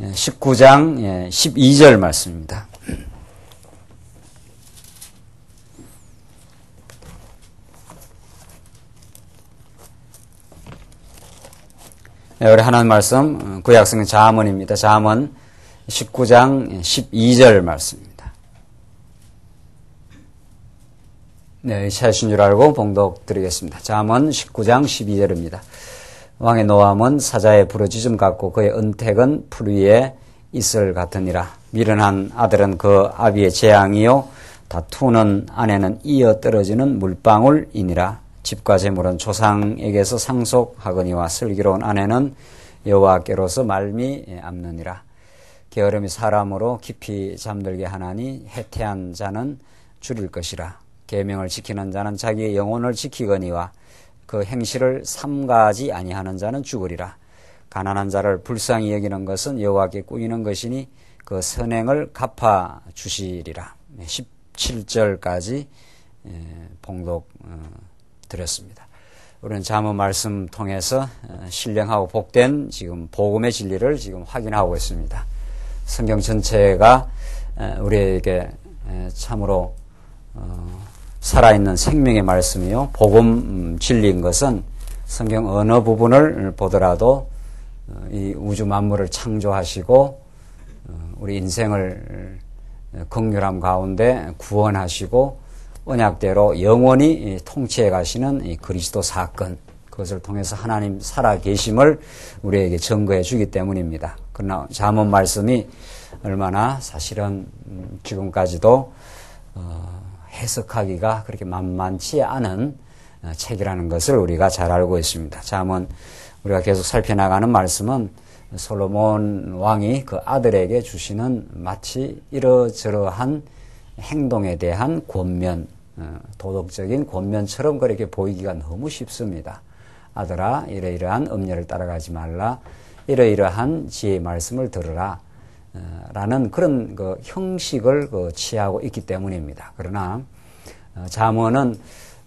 19장 12절 말씀입니다. 우리 하나님 말씀 구약성경 잠언입니다. 잠언 19장 12절 말씀입니다. 네, 찾으신 줄 알고 봉독 드리겠습니다. 잠언 19장 12절입니다. 왕의 노함은 사자의 부르짖음 같고 그의 은택은 풀 위에 이슬 같으니라. 미련한 아들은 그 아비의 재앙이요 다투는 아내는 이어 떨어지는 물방울이니라. 집과 재물은 조상에게서 상속하거니와 슬기로운 아내는 여호와께로서 말미암느니라. 게으름이 사람으로 깊이 잠들게 하나니 해태한 자는 줄일 것이라. 계명을 지키는 자는 자기의 영혼을 지키거니와 그 행실을 삼가지 아니하는 자는 죽으리라. 가난한 자를 불쌍히 여기는 것은 여호와께 꾸이는 것이니 그 선행을 갚아 주시리라. 17절까지 봉독 드렸습니다. 우리는 잠언 말씀 통해서 신령하고 복된 지금 복음의 진리를 지금 확인하고 있습니다. 성경 전체가 우리에게 참으로 살아있는 생명의 말씀이요 복음 진리인 것은 성경 어느 부분을 보더라도 이 우주 만물을 창조하시고 우리 인생을 긍휼함 가운데 구원하시고 언약대로 영원히 통치해 가시는 이 그리스도 사건, 그것을 통해서 하나님 살아계심을 우리에게 증거해 주기 때문입니다. 그러나 잠언 말씀이 얼마나 사실은 지금까지도 해석하기가 그렇게 만만치 않은 책이라는 것을 우리가 잘 알고 있습니다. 잠언 우리가 계속 살펴나가는 말씀은 솔로몬 왕이 그 아들에게 주시는 마치 이러저러한 행동에 대한 권면, 도덕적인 권면처럼 그렇게 보이기가 너무 쉽습니다. 아들아, 이러이러한 음녀를 따라가지 말라, 이러이러한 지혜의 말씀을 들으라 라는 그런 그 형식을 취하고 있기 때문입니다. 그러나 잠언은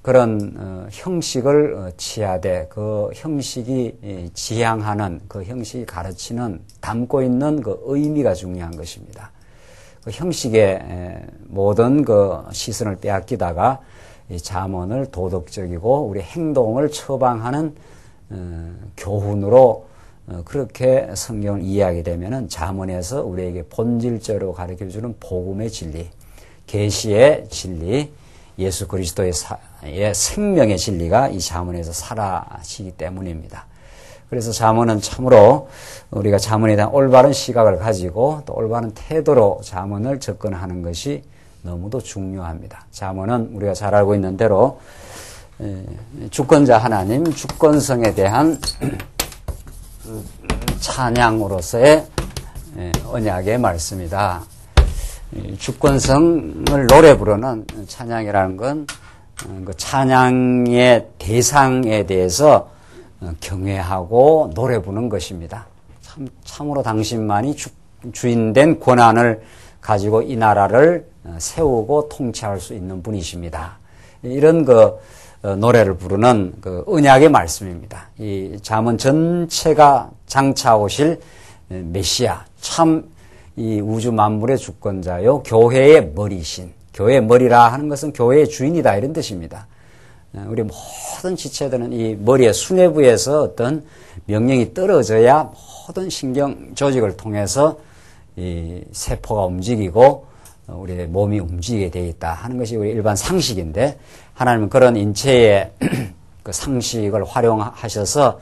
그런 형식을 취하되 그 형식이 지향하는, 그 형식이 가르치는, 담고 있는 그 의미가 중요한 것입니다. 그 형식의 모든 그 시선을 빼앗기다가 이 잠언을 도덕적이고 우리 행동을 처방하는 교훈으로 그렇게 성경을 이해하게 되면은 잠언에서 우리에게 본질적으로 가르쳐주는 복음의 진리, 계시의 진리, 예수 그리스도의 생명의 진리가 이 잠언에서 사라지기 때문입니다. 그래서 잠언은 참으로 우리가 잠언에 대한 올바른 시각을 가지고 또 올바른 태도로 잠언을 접근하는 것이 너무도 중요합니다. 잠언은 우리가 잘 알고 있는 대로 주권자 하나님, 주권성에 대한 찬양으로서의 언약의 말씀이다. 주권성을 노래 부르는 찬양이라는 건 그 찬양의 대상에 대해서 경외하고 노래 부르는 것입니다. 참으로 당신만이 주인된 권한을 가지고 이 나라를 세우고 통치할 수 있는 분이십니다. 이런 그 노래를 부르는 그 언약의 말씀입니다. 이 잠언 전체가 장차 오실 메시아, 참 이 우주 만물의 주권자요, 교회의 머리신, 교회의 머리라 하는 것은 교회의 주인이다 이런 뜻입니다. 우리 모든 지체들은 이 머리의 수뇌부에서 어떤 명령이 떨어져야 모든 신경 조직을 통해서 이 세포가 움직이고 우리의 몸이 움직이게 되어 있다 하는 것이 우리 일반 상식인데, 하나님은 그런 인체의 그 상식을 활용하셔서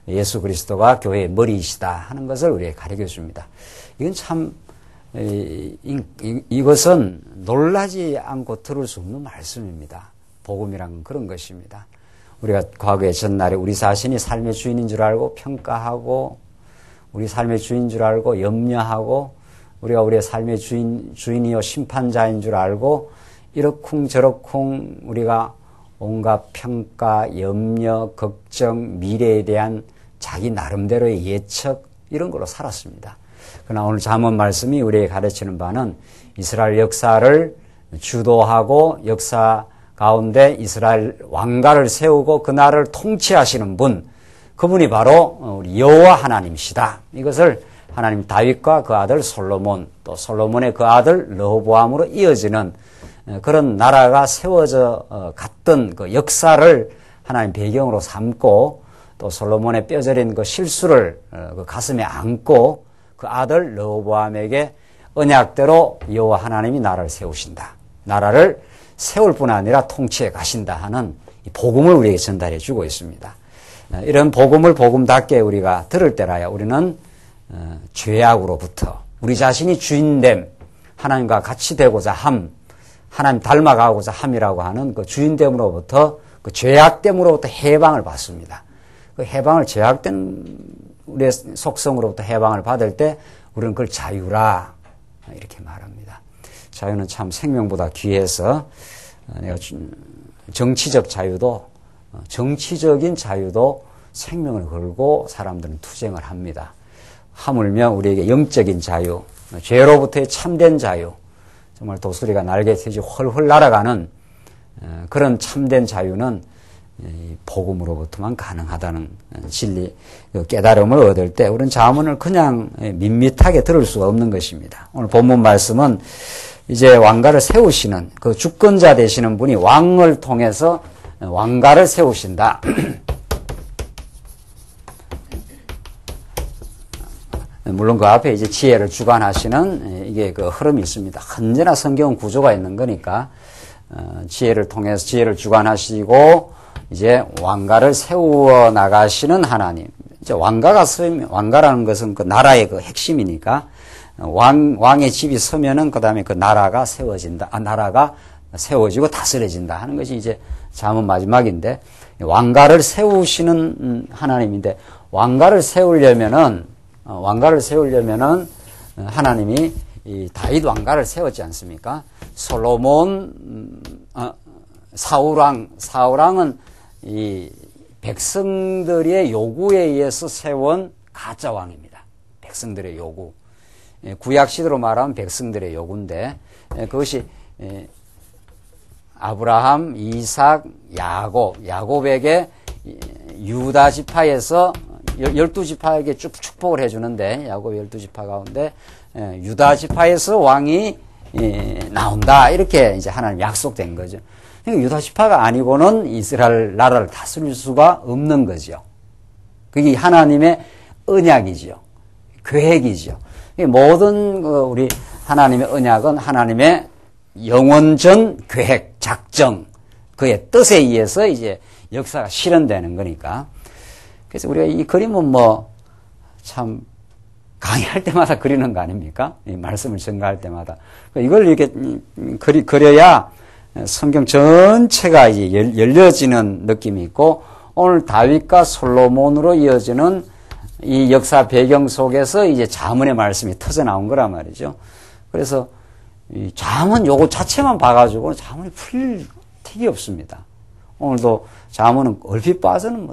예수 그리스도가 교회의 머리이시다 하는 것을 우리에게 가르쳐 줍니다. 이건 참 이것은 놀라지 않고 들을 수 없는 말씀입니다. 복음이란 건 그런 것입니다. 우리가 과거에 전날에 우리 자신이 삶의 주인인 줄 알고 평가하고, 우리 삶의 주인인 줄 알고 염려하고, 우리가 우리의 삶의 주인이요 심판자인 줄 알고 이러쿵저러쿵 우리가 온갖 평가, 염려, 걱정, 미래에 대한 자기 나름대로의 예측 이런 걸로 살았습니다. 그러나 오늘 잠언 말씀이 우리에게 가르치는 바는 이스라엘 역사를 주도하고 역사 가운데 이스라엘 왕가를 세우고 그 나라를 통치하시는 분, 그분이 바로 우리 여호와 하나님이시다. 이것을 하나님 다윗과 그 아들 솔로몬, 또 솔로몬의 그 아들 르호보암으로 이어지는 그런 나라가 세워져 갔던 그 역사를 하나님 배경으로 삼고, 또 솔로몬의 뼈저린 그 실수를 그 가슴에 안고 그 아들 르호보암에게 언약대로 여호와 하나님이 나라를 세우신다. 나라를 세울 뿐 아니라 통치해 가신다 하는 이 복음을 우리에게 전달해 주고 있습니다. 이런 복음을 복음답게 우리가 들을 때라야 우리는 죄악으로부터 우리 자신이 주인됨, 하나님과 같이 되고자 함, 하나님 닮아가고자 함이라고 하는 그 주인됨으로부터, 그 죄악됨으로부터 해방을 받습니다. 그 해방을, 죄악된 우리의 속성으로부터 해방을 받을 때 우리는 그걸 자유라 이렇게 말합니다. 자유는 참 생명보다 귀해서 내가 정치적 자유도, 정치적인 자유도 생명을 걸고 사람들은 투쟁을 합니다. 하물며 우리에게 영적인 자유, 죄로부터의 참된 자유, 정말 도수리가 날개치듯이 훨훨 날아가는 그런 참된 자유는 복음으로부터만 가능하다는 진리, 깨달음을 얻을 때 우리는 잠언을 그냥 밋밋하게 들을 수가 없는 것입니다. 오늘 본문 말씀은 이제 왕가를 세우시는 그 주권자 되시는 분이 왕을 통해서 왕가를 세우신다. 물론 그 앞에 이제 지혜를 주관하시는 이게 그 흐름이 있습니다. 언제나 성경은 구조가 있는 거니까 지혜를 통해서 지혜를 주관하시고 이제 왕가를 세워 나가시는 하나님. 이제 왕가라는 것은 그 나라의 그 핵심이니까 왕의 집이 서면은 그 다음에 그 나라가 세워진다. 나라가 세워지고 다스려진다 하는 것이 이제 잠언 마지막인데, 왕가를 세우시는 하나님인데, 왕가를 세우려면은 하나님이 이 다윗 왕가를 세웠지 않습니까? 솔로몬, 사울왕은 이 백성들의 요구에 의해서 세운 가짜 왕입니다. 백성들의 요구. 구약 시대로 말하면 백성들의 요구인데, 그것이 아브라함, 이삭, 야곱에게 유다 지파에서 12지파에게 쭉 축복을 해주는데, 야곱 12지파 가운데 유다 지파에서 왕이 나온다. 이렇게 이제 하나님 약속된 거죠. 그러니까 유다 지파가 아니고는 이스라엘 나라를 다스릴 수가 없는 거죠. 그게 하나님의 언약이죠. 계획이죠. 모든 우리 하나님의 언약은 하나님의 영원전 계획, 작정, 그의 뜻에 의해서 이제 역사가 실현되는 거니까. 그래서 우리가 이 그림은 참 강의할 때마다 그리는 거 아닙니까? 이 말씀을 전가할 때마다. 이걸 이렇게 그려야 성경 전체가 이제 열려지는 느낌이 있고, 오늘 다윗과 솔로몬으로 이어지는 이 역사 배경 속에서 이제 잠언의 말씀이 터져 나온 거란 말이죠. 그래서 이 잠언 요거 자체만 봐가지고 잠언이 풀릴 틱이 없습니다. 오늘도 잠언은 얼핏 봐서는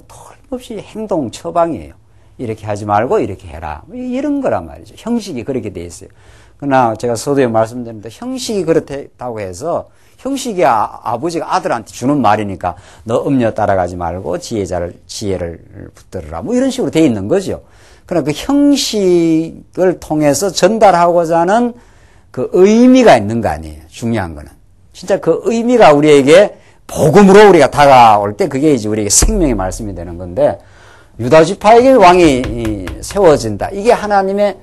털없이 행동 처방이에요. 이렇게 하지 말고 이렇게 해라. 이런 거란 말이죠. 형식이 그렇게 돼 있어요. 그러나 제가 서두에 말씀드렸는데, 형식이 그렇다고 해서 형식이 아버지가 아들한테 주는 말이니까 너 음녀 따라가지 말고 지혜를 붙들으라. 이런 식으로 돼 있는 거죠. 그러나 그 형식을 통해서 전달하고자 하는 그 의미가 있는 거 아니에요. 중요한 거는. 진짜 그 의미가 우리에게 복음으로 우리가 다가올 때 그게 이제 우리에게 생명의 말씀이 되는 건데, 유다 지파에게 왕이 세워진다. 이게 하나님의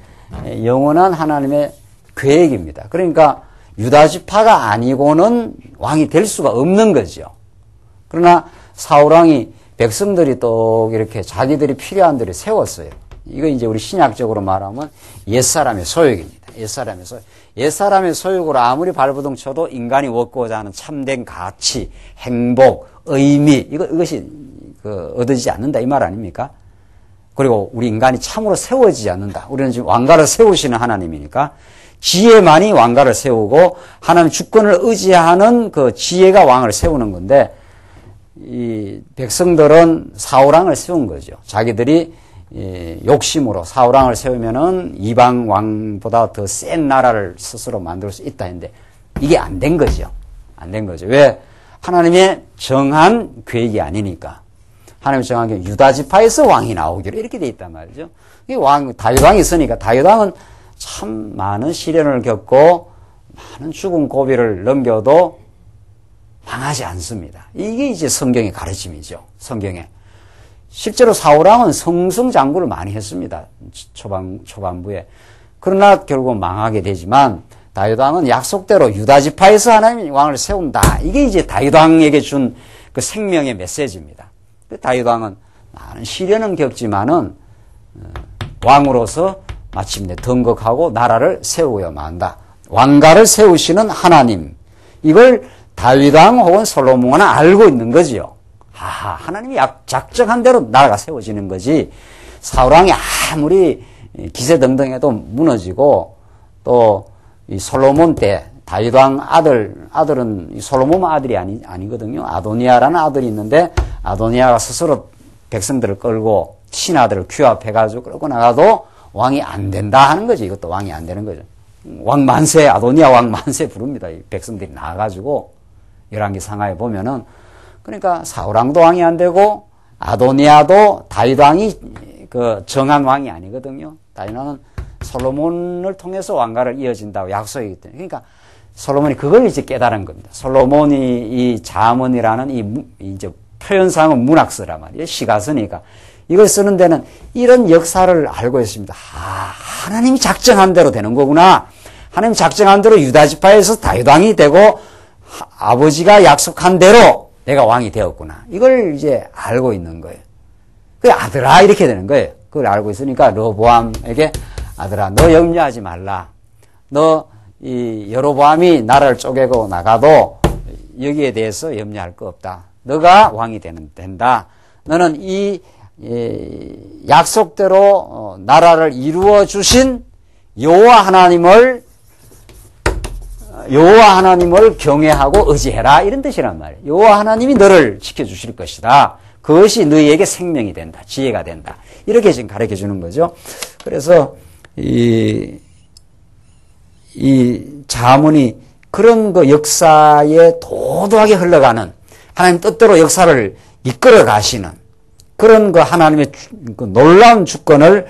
영원한 하나님의 계획입니다. 그러니까 유다 지파가 아니고는 왕이 될 수가 없는 거죠. 그러나 사울왕이 백성들이 또 이렇게 자기들이 필요한 데를 세웠어요. 이거 이제 우리 신약적으로 말하면 옛사람의 소욕입니다. 옛사람의 소욕으로 아무리 발버둥 쳐도 인간이 얻고자 하는 참된 가치, 행복, 의미, 이것이 얻어지지 않는다 이 말 아닙니까? 그리고 우리 인간이 참으로 세워지지 않는다. 우리는 지금 왕가를 세우시는 하나님이니까 지혜만이 왕가를 세우고 하나님 주권을 의지하는 그 지혜가 왕을 세우는 건데, 이 백성들은 사울왕을 세운 거죠. 자기들이 욕심으로 사울왕을 세우면은 이방 왕보다 더 센 나라를 스스로 만들 수 있다 했는데 이게 안 된 거죠. 안 된 거죠. 왜? 하나님의 정한 계획이 아니니까. 하나님의 정한 계획, 유다 지파에서 왕이 나오기로 이렇게 돼 있단 말이죠. 이 다윗 왕이 있으니까 다윗 왕은 참 많은 시련을 겪고 많은 죽음 고비를 넘겨도 망하지 않습니다. 이게 이제 성경의 가르침이죠. 성경에. 실제로 사울왕은 성승장구를 많이 했습니다. 초반부에. 그러나 결국 망하게 되지만 다윗 왕은 약속대로 유다 지파에서 하나님이 왕을 세운다. 이게 이제 다윗 왕에게 준 그 생명의 메시지입니다. 다윗 왕은 많은 시련은 겪지만은 왕으로서 마침내 등극하고 나라를 세우어야만 한다. 왕가를 세우시는 하나님. 이걸 다윗 왕 혹은 솔로몬은 알고 있는 거지요. 하나님이 작정한 대로 나라가 세워지는 거지. 사울 왕이 아무리 기세등등해도 무너지고 또 이 솔로몬 때 다윗 왕 아들은 솔로몬 아들이 아니거든요. 아도니아라는 아들이 있는데 아도니아가 스스로 백성들을 끌고 신하들을 규합해가지고 끌고 나가도 왕이 안 된다 하는 거지. 이것도 왕이 안 되는 거죠. 왕 만세, 아도니아 왕 만세 부릅니다. 이 백성들이 나와가지고 열왕기 상하에 보면은 그러니까 사울왕도 왕이 안 되고 아도니아도 다윗 왕이 그 정한 왕이 아니거든요. 다윗 왕은 솔로몬을 통해서 왕가를 이어진다고 약속이기 때문에 그러니까 솔로몬이 그걸 이제 깨달은 겁니다. 솔로몬이 이 잠언이라는 이제 표현상은 문학서란 말이에요. 시가서니까 이걸 쓰는 데는 이런 역사를 알고 있습니다. 하나님이 작정한 대로 되는 거구나. 하나님 작정한 대로 유다 지파에서 다윗 왕이 되고 아버지가 약속한 대로 내가 왕이 되었구나. 이걸 이제 알고 있는 거예요. 그 아들아 이렇게 되는 거예요. 그걸 알고 있으니까 르호보암에게 아들아 너 염려하지 말라. 너 이 여로보암이 나라를 쪼개고 나가도 여기에 대해서 염려할 거 없다. 너가 왕이 된다. 너는 이 약속대로 나라를 이루어 주신 여호와 하나님을 경외하고 의지해라 이런 뜻이란 말이에요. 여호와 하나님이 너를 지켜주실 것이다. 그것이 너희에게 생명이 된다. 지혜가 된다. 이렇게 지금 가르쳐 주는 거죠. 그래서 이 잠언이 그런 그 역사에 도도하게 흘러가는 하나님 뜻대로 역사를 이끌어 가시는 그런 그 하나님의 그 놀라운 주권을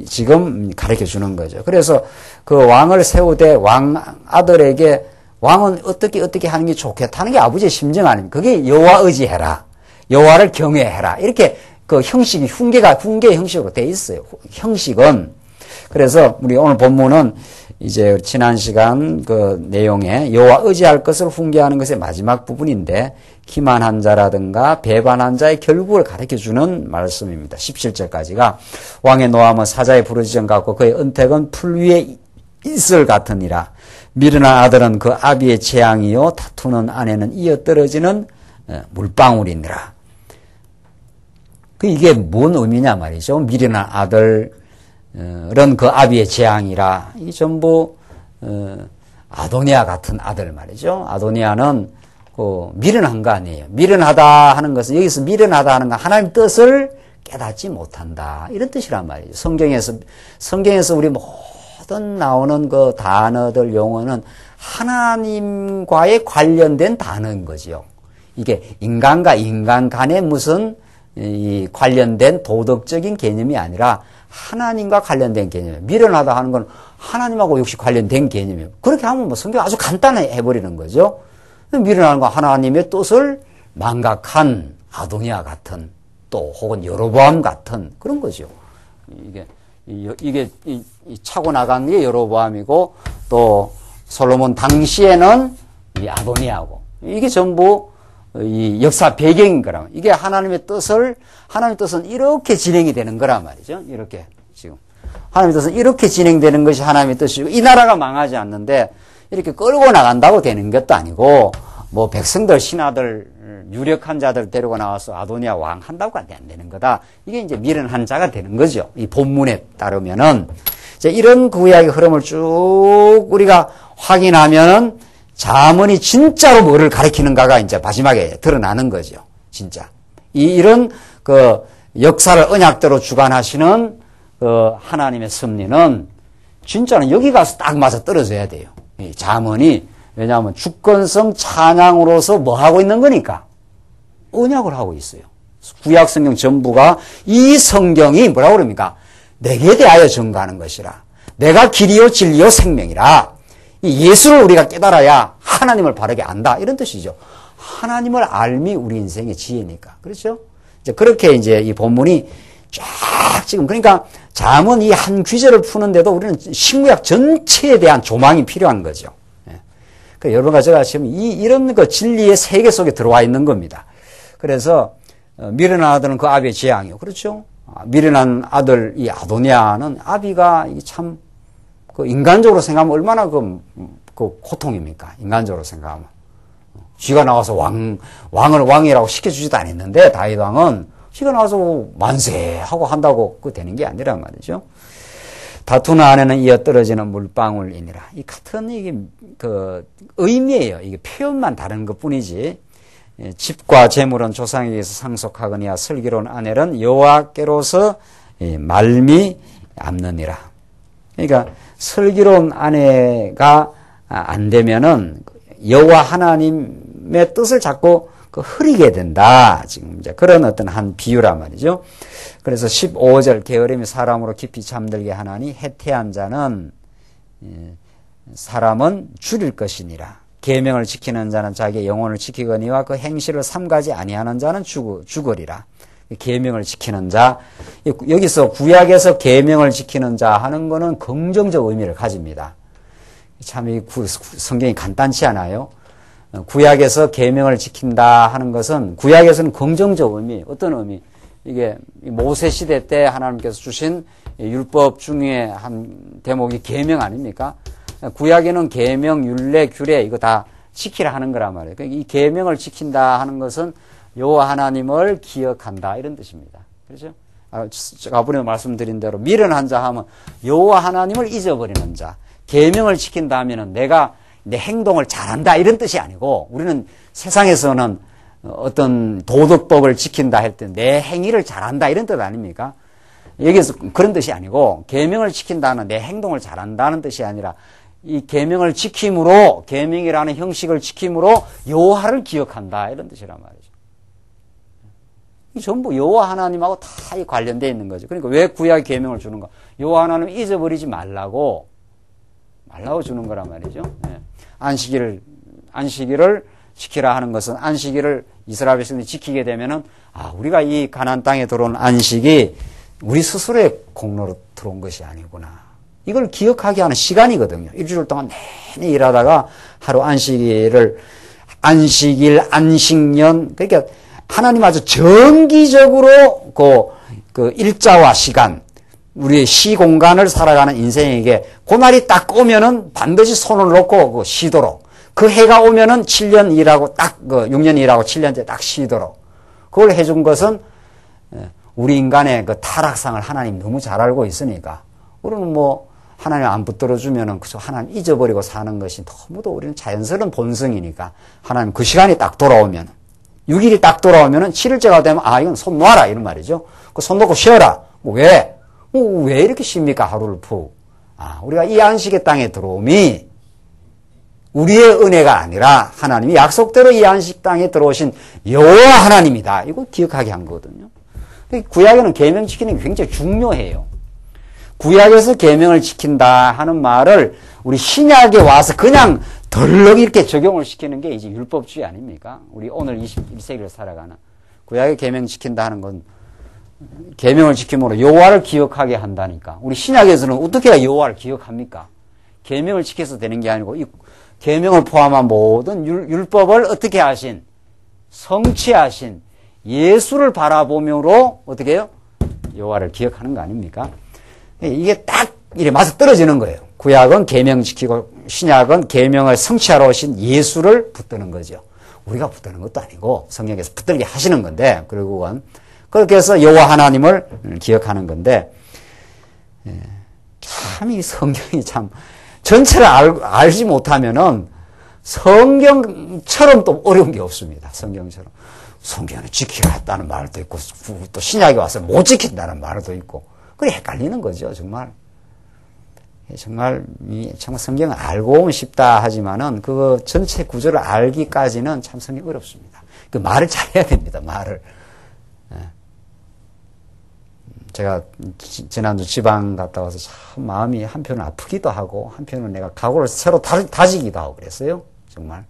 지금 가르쳐 주는 거죠. 그래서 그 왕을 세우되 왕 아들에게 왕은 어떻게 하는 게 좋겠다는 게 아버지의 심정 아닙니까? 그게 여호와 의지해라. 여호와를 경외해라. 이렇게 그 형식이 훈계의 형식으로 돼 있어요. 형식은. 그래서 우리 오늘 본문은 이제 지난 시간 그 내용에 여호와 의지할 것을 훈계하는 것의 마지막 부분인데 기만한 자라든가 배반한 자의 결국을 가르쳐주는 말씀입니다. 17절까지가 왕의 노함은 사자의 부르짖음 같고 그의 은택은 풀 위에 이슬 같으니라. 미련한 아들은 그 아비의 재앙이요 다투는 아내는 이어떨어지는 물방울이니라. 이게 뭔 의미냐 말이죠. 미련한 아들은 그 아비의 재앙이라. 이 전부 아도니아 같은 아들 말이죠. 아도니아는 그 미련한 거 아니에요. 미련하다 하는 것은 여기서 미련하다 하는 건 하나님 뜻을 깨닫지 못한다. 이런 뜻이란 말이죠. 성경에서 우리 모든 나오는 그 단어들 용어는 하나님과의 관련된 단어인 거지요. 이게 인간과 인간 간의 무슨 이 관련된 도덕적인 개념이 아니라 하나님과 관련된 개념이에요. 미련하다 하는 건 하나님하고 역시 관련된 개념이에요. 그렇게 하면 뭐 성경 아주 간단하게 해버리는 거죠. 미련하는 건 하나님의 뜻을 망각한 아도니아 같은 또 혹은 여로보암 같은 그런 거죠. 이게 차고 나간 게 여로보암이고 또 솔로몬 당시에는 이 아도니아고 이게 전부 이 역사 배경인 거라면 이게 하나님의 뜻은 이렇게 진행이 되는 거란 말이죠. 이렇게 지금 하나님의 뜻은 이렇게 진행되는 것이 하나님의 뜻이고 이 나라가 망하지 않는데 이렇게 끌고 나간다고 되는 것도 아니고 뭐 백성들 신하들 유력한 자들 데리고 나와서 아도니아 왕 한다고 안 되는 거다. 이게 이제 미련한 자가 되는 거죠. 이 본문에 따르면은 이제 이런 구약의 흐름을 쭉 우리가 확인하면은 잠언이 진짜로 뭐를 가리키는가가 이제 마지막에 드러나는 거죠. 진짜. 이런 그 역사를 언약대로 주관하시는 그 하나님의 섭리는 진짜는 여기 가서 딱 맞아 떨어져야 돼요. 이 잠언이 왜냐하면 주권성 찬양으로서 뭐 하고 있는 거니까 언약을 하고 있어요. 구약 성경 전부가 이 성경이 뭐라고 그럽니까? 내게 대하여 증거하는 것이라. 내가 길이요 진리요 생명이라. 이 예수를 우리가 깨달아야 하나님을 바르게 안다. 이런 뜻이죠. 하나님을 알미 우리 인생의 지혜니까. 그렇죠? 이제 그렇게 이제 이 본문이 쫙 지금 그러니까 잠언 이 한 귀절을 푸는데도 우리는 신구약 전체에 대한 조망이 필요한 거죠. 예. 그러니까 여러분과 제가 지금 이런 그 진리의 세계 속에 들어와 있는 겁니다. 그래서 미련한 아들은 그 아비의 재앙이요. 그렇죠? 미련한 아들 이 아도니아는 아비가 참 그 인간적으로 생각하면 얼마나 그 고통입니까? 인간적으로 생각하면. 쥐가 나와서 왕을 왕이라고 시켜주지도 않았는데 다윗 왕은 쥐가 나와서 만세하고 한다고 그 되는 게 아니란 말이죠. 다투는 안에는 이어 떨어지는 물방울이니라. 이 같은 이게 그 의미예요. 이게 표현만 다른 것 뿐이지. 집과 재물은 조상에게서 상속하거니와 슬기로운 아내는 여호와께로서 말미 암느니라. 그러니까 슬기로운 아내가 안 되면은 여호와 하나님의 뜻을 자꾸 흐리게 된다. 지금 이제 그런 어떤 한 비유란 말이죠. 그래서 15절 게으름이 사람으로 깊이 잠들게 하나니 해태한 자는 사람은 죽일 것이니라. 계명을 지키는 자는 자기의 영혼을 지키거니와 그 행실을 삼가지 아니하는 자는 죽으리라. 계명을 지키는 자, 여기서 구약에서 계명을 지키는 자 하는 거는 긍정적 의미를 가집니다. 참 이 성경이 간단치 않아요. 구약에서 계명을 지킨다 하는 것은 구약에서는 긍정적 의미, 어떤 의미? 이게 모세 시대 때 하나님께서 주신 율법 중에 한 대목이 계명 아닙니까? 구약에는 계명, 율례, 규례 이거 다 지키라 하는 거란 말이에요. 그러니까 이 계명을 지킨다 하는 것은 여호와 하나님을 기억한다 이런 뜻입니다. 그렇죠? 아버님 말씀드린 대로 미련한 자 하면 여호와 하나님을 잊어버리는 자. 계명을 지킨다 하면은 내가 내 행동을 잘한다 이런 뜻이 아니고 우리는 세상에서는 어떤 도덕법을 지킨다 할 때 내 행위를 잘한다 이런 뜻 아닙니까? 여기서 그런 뜻이 아니고 계명을 지킨다는 내 행동을 잘한다는 뜻이 아니라 이 계명을 지킴으로 계명이라는 형식을 지킴으로 여호와를 기억한다 이런 뜻이란 말이죠. 이 전부 여호와 하나님하고 다 관련되어 있는 거죠. 그러니까 왜 구약 계명을 주는가? 여호와 하나님 잊어버리지 말라고 주는 거란 말이죠. 예. 안식일을 지키라 하는 것은 안식일을 이스라엘 백성들이 지키게 되면은 우리가 이 가나안 땅에 들어온 안식이 우리 스스로의 공로로 들어온 것이 아니구나. 이걸 기억하게 하는 시간이거든요. 일주일 동안 내내 일하다가 하루 안식일, 안식년 그러니까 하나님 아주 정기적으로 그 일자와 시간 우리의 시공간을 살아가는 인생에게 그날이 딱 오면은 반드시 손을 놓고 쉬도록 그 해가 오면은 7년 일하고 6년 일하고 7년째 딱 쉬도록 그걸 해준 것은 우리 인간의 그 타락상을 하나님 너무 잘 알고 있으니까 우리는 하나님 안 붙들어주면은 그저 하나님 잊어버리고 사는 것이 너무도 우리는 자연스러운 본성이니까 하나님 그 시간이 딱 돌아오면 6일이 딱 돌아오면은 7일째가 되면 이건 손 놔라 이런 말이죠. 그 손 놓고 쉬어라. 왜? 왜 이렇게 쉽니까? 하루를 푹. 우리가 이 안식의 땅에 들어옴이 우리의 은혜가 아니라 하나님이 약속대로 이 안식 땅에 들어오신 여호와 하나님이다. 이걸 기억하게 한 거거든요. 구약에는 계명 지키는 게 굉장히 중요해요. 구약에서 계명을 지킨다 하는 말을 우리 신약에 와서 그냥 덜렁 이렇게 적용을 시키는 게 이제 율법주의 아닙니까? 우리 오늘 21세기를 살아가는 구약의 계명 지킨다 하는 건 계명을 지킴으로 여호와를 기억하게 한다니까. 우리 신약에서는 어떻게 해야 여호와를 기억합니까? 계명을 지켜서 되는 게 아니고 이 계명을 포함한 모든 율법을 어떻게 하신 성취하신 예수를 바라보므로 어떻게 해요? 여호와를 기억하는 거 아닙니까? 이게 딱 이래 맞아 떨어지는 거예요. 구약은 계명 지키고 신약은 계명을 성취하러 오신 예수를 붙드는 거죠. 우리가 붙드는 것도 아니고 성령께서 붙들게 하시는 건데 결국은 그렇게 해서 여호와 하나님을 기억하는 건데 참 이 성경이 참 전체를 알지 못하면은 성경처럼 또 어려운 게 없습니다. 성경처럼 성경을 지키라 했다는 말도 있고 또 신약에 와서 못 지킨다는 말도 있고 그래 헷갈리는 거죠. 정말 성경을 알고 오면 쉽다 하지만은 그 전체 구조를 알기까지는 참 성경이 어렵습니다. 그 말을 잘해야 됩니다. 말을 제가 지난주 지방 갔다 와서 참 마음이 한편은 아프기도 하고 한편은 내가 각오를 새로 다지기도 하고 그랬어요. 정말.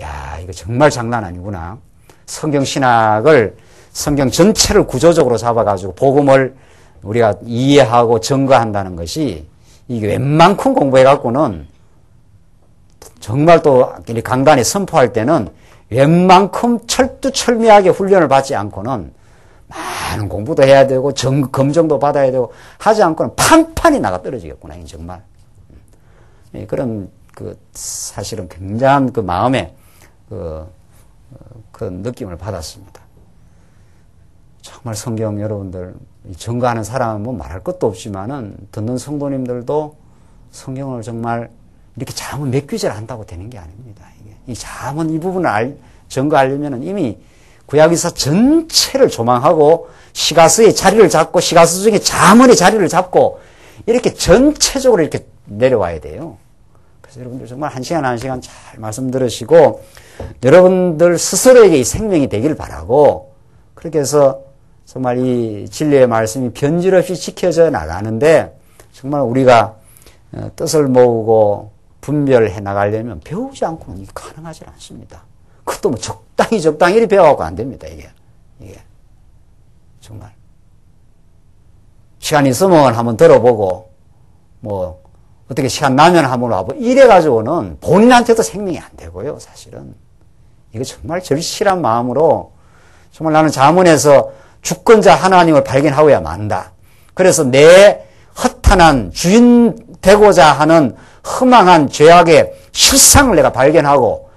야, 이거 정말 장난 아니구나. 성경 신학을, 성경 전체를 구조적으로 잡아가지고 복음을 우리가 이해하고 증거한다는 것이 이게 웬만큼 공부해갖고는 정말 또 강단에 선포할 때는 웬만큼 철두철미하게 훈련을 받지 않고는 많은 공부도 해야 되고 검증도 받아야 되고 하지 않고는 판판이 나가 떨어지겠구나. 정말 그런 사실은 굉장한 마음에 그런 느낌을 받았습니다. 정말 성경 여러분들 증거하는 사람은 말할 것도 없지만은 듣는 성도님들도 성경을 정말 이렇게 잠언 몇 구절 한다고 되는 게 아닙니다. 이 잠언 이 부분을 증거하려면은 이미 구약의사 전체를 조망하고 시가서의 자리를 잡고 시가서 중에 잠언의 자리를 잡고 이렇게 전체적으로 이렇게 내려와야 돼요. 그래서 여러분들 정말 한 시간 한 시간 잘 말씀 들으시고 여러분들 스스로에게 이 생명이 되기를 바라고 그렇게 해서 정말 이 진리의 말씀이 변질없이 지켜져 나가는데 정말 우리가 뜻을 모으고 분별해 나가려면 배우지 않고는 이게 가능하지 않습니다. 그것도 뭐 적당히 이리 배워갖고 안 됩니다, 이게. 정말. 시간 있으면 한번 들어보고, 뭐, 어떻게 시간 나면 한번 와보고, 이래가지고는 본인한테도 생명이 안 되고요, 사실은. 이거 정말 절실한 마음으로, 정말 나는 잠언에서 주권자 하나님을 발견하고야 만다. 그래서 내 허탄한 주인 되고자 하는 허망한 죄악의 실상을 내가 발견하고,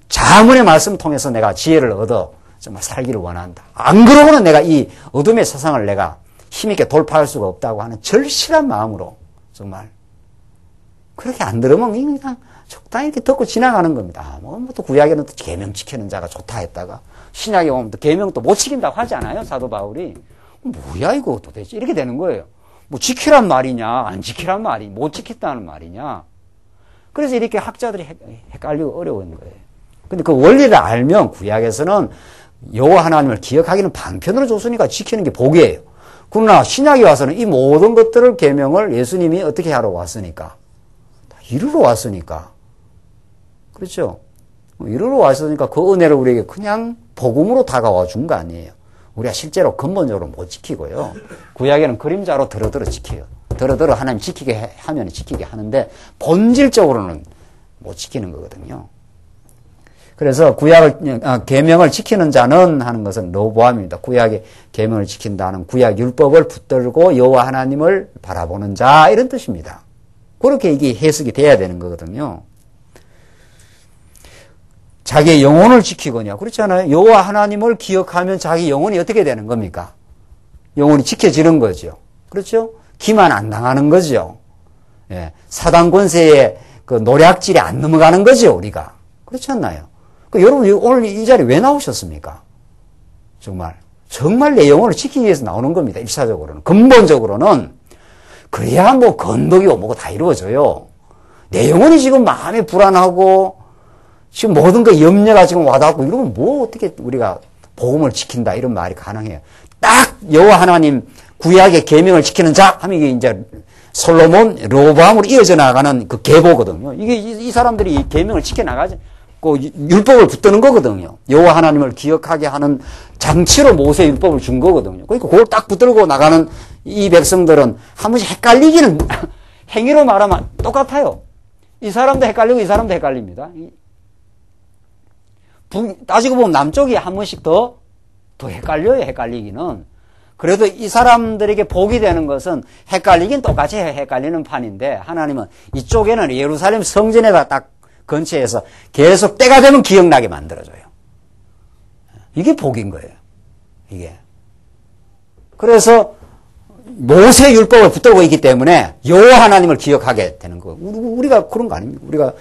잠언의 말씀 통해서 내가 지혜를 얻어 정말 살기를 원한다. 안 그러고는 내가 이 어둠의 세상을 내가 힘있게 돌파할 수가 없다고 하는 절실한 마음으로 정말 그렇게 안 들으면 그냥 적당히 이렇게 듣고 지나가는 겁니다. 또 구약에는 또 계명 지키는 자가 좋다 했다가 신약에 오면 또 계명 또 못 지킨다고 하지 않아요? 사도 바울이. 뭐야 이거 도대체 이렇게 되는 거예요. 뭐 지키란 말이냐 안 지키란 말이 못 지켰다는 말이냐. 그래서 이렇게 학자들이 헷갈리고 어려운 거예요. 근데 그 원리를 알면 구약에서는 여호와 하나님을 기억하기는 방편으로 줬으니까 지키는 게 복이에요. 그러나 신약에 와서는 이 모든 것들을 계명을 예수님이 어떻게 하러 왔으니까 다 이루러 왔으니까 그렇죠. 이루러 왔으니까 그 은혜를 우리에게 그냥 복음으로 다가와 준 거 아니에요. 우리가 실제로 근본적으로 못 지키고요. 구약에는 그림자로 더러더러 지켜요. 더러더러 하나님 지키게 하면 지키게 하는데 본질적으로는 못 지키는 거거든요. 그래서 계명을 지키는 자는 하는 것은 로보암입니다. 구약의 계명을 지킨다는 구약 율법을 붙들고 여호와 하나님을 바라보는 자 이런 뜻입니다. 그렇게 이게 해석이 돼야 되는 거거든요. 자기의 영혼을 지키거냐 그렇잖아요. 여호와 하나님을 기억하면 자기 영혼이 어떻게 되는 겁니까? 영혼이 지켜지는 거죠. 그렇죠? 기만 안 당하는 거죠. 예, 사단 권세의 그 노략질에 안 넘어가는 거죠, 우리가. 그렇지 않나요? 여러분, 오늘 이 자리에 왜 나오셨습니까? 정말 내 영혼을 지키기 위해서 나오는 겁니다, 일차적으로는. 근본적으로는. 그래야 뭐 건덕이고 뭐고 다 이루어져요. 내 영혼이 지금 마음이 불안하고, 지금 모든 거 염려가 지금 와닿고, 이러면 뭐 어떻게 우리가 복음을 지킨다, 이런 말이 가능해요. 딱 여호와 하나님 구약의 계명을 지키는 자 하면 이게 이제 솔로몬, 로보암으로 이어져 나가는 그 계보거든요. 이게 이 사람들이 이 계명을 지켜 나가지. 율법을 붙드는 거거든요. 여호와 하나님을 기억하게 하는 장치로 모세 율법을 준 거거든요. 그러니까 그걸 딱 붙들고 나가는 이 백성들은 한 번씩 헷갈리기는 행위로 말하면 똑같아요. 이 사람도 헷갈리고 이 사람도 헷갈립니다. 따지고 보면 남쪽이 한 번씩 더 헷갈려요. 헷갈리기는. 그래도 이 사람들에게 복이 되는 것은 헷갈리긴 똑같이 헷갈리는 판인데 하나님은 이쪽에는 예루살렘 성전에다 딱 근처에서 계속 때가 되면 기억나게 만들어줘요. 이게 복인 거예요. 이게. 그래서 모세 율법을 붙들고 있기 때문에 여호와 하나님을 기억하게 되는 거예요. 우리가 그런 거 아닙니까? 우리가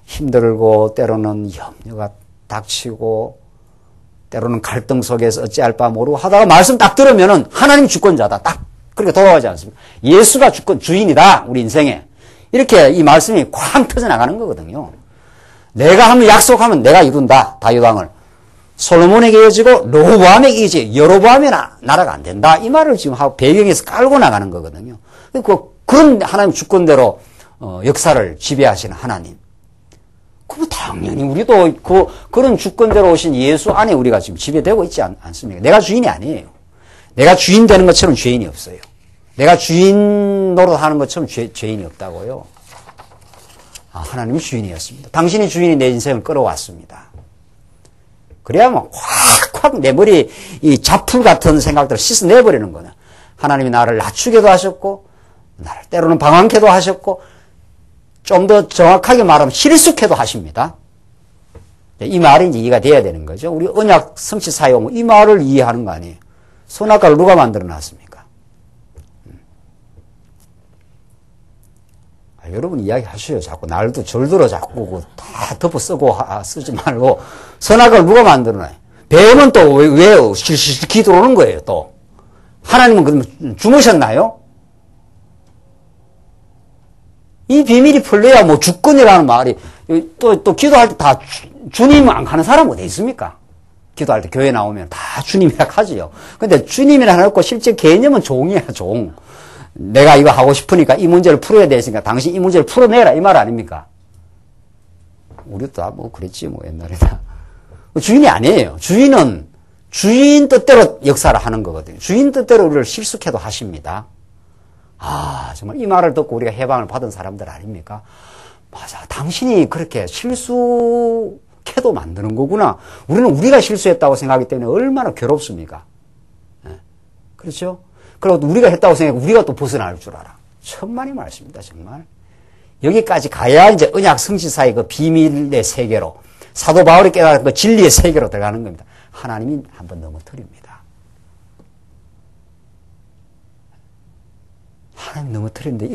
힘들고 때로는 염려가 닥치고 때로는 갈등 속에서 어찌할 바 모르고 하다가 말씀 딱 들으면은 하나님 주권자다. 딱 그렇게 돌아가지 않습니까? 예수가 주인이다. 우리 인생에. 이렇게 이 말씀이 쾅 터져 나가는 거거든요. 내가 한번 약속하면 내가 이룬다. 다윗왕을. 솔로몬에게 이어지고 르호보암에게 이어지 여로보암의 나라가 안 된다. 이 말을 지금 하고 배경에서 깔고 나가는 거거든요. 그런 하나님 주권대로 역사를 지배하시는 하나님. 그럼 당연히 우리도 그런 주권대로 오신 예수 안에 우리가 지금 지배되고 있지 않습니까? 내가 주인이 아니에요. 내가 주인 되는 것처럼 죄인이 없어요. 내가 주인 노릇하는 것처럼 죄인이 없다고요. 하나님이 주인이었습니다. 당신이 주인이 내 인생을 끌어왔습니다. 그래야만 확 내 머리 이 자풀 같은 생각들을 씻어내버리는 거는 하나님이 나를 낮추게도 하셨고 나를 때로는 방황케도 하셨고 좀 더 정확하게 말하면 실숙해도 하십니다. 이 말이 이제 이해가 돼야 되는 거죠. 우리 언약 성취 사용 이 말을 이해하는 거 아니에요. 선악과를 누가 만들어 놨습니까? 여러분 이야기하셔요. 자꾸 날도 절들어 자꾸 다 덮어 쓰고 쓰지 말고 선악과를 누가 만들어 놔요? 뱀은 또 왜 실실기 들어오는 거예요? 또 하나님은 그러면 주무셨나요? 이 비밀이 풀려야 뭐 주권이라는 말이 또 기도할 때 다 주님 안 가는 사람 어디 있습니까? 기도할 때 교회 나오면 다 주님이라 하지요. 근데 주님이라 해놓고 실제 개념은 종이야, 종. 내가 이거 하고 싶으니까 이 문제를 풀어야 되니까 당신 이 문제를 풀어내라 이 말 아닙니까? 우리도 다 뭐 그랬지 뭐 옛날에 다. 주인이 아니에요. 주인은 주인 뜻대로 역사를 하는 거거든요. 주인 뜻대로 우리를 실숙해도 하십니다. 정말 이 말을 듣고 우리가 해방을 받은 사람들 아닙니까? 맞아. 당신이 그렇게 실수해도 만드는 거구나. 우리는 우리가 실수했다고 생각하기 때문에 얼마나 괴롭습니까? 네. 그렇죠? 그리고 우리가 했다고 생각하고 우리가 또 벗어날 줄 알아. 천만의 말씀입니다, 정말. 여기까지 가야 이제 언약 성취사의 그 비밀의 세계로 사도 바울이 깨달은 그 진리의 세계로 들어가는 겁니다. 하나님이 한번 넘어뜨립니다. 하나님 넘어뜨리는데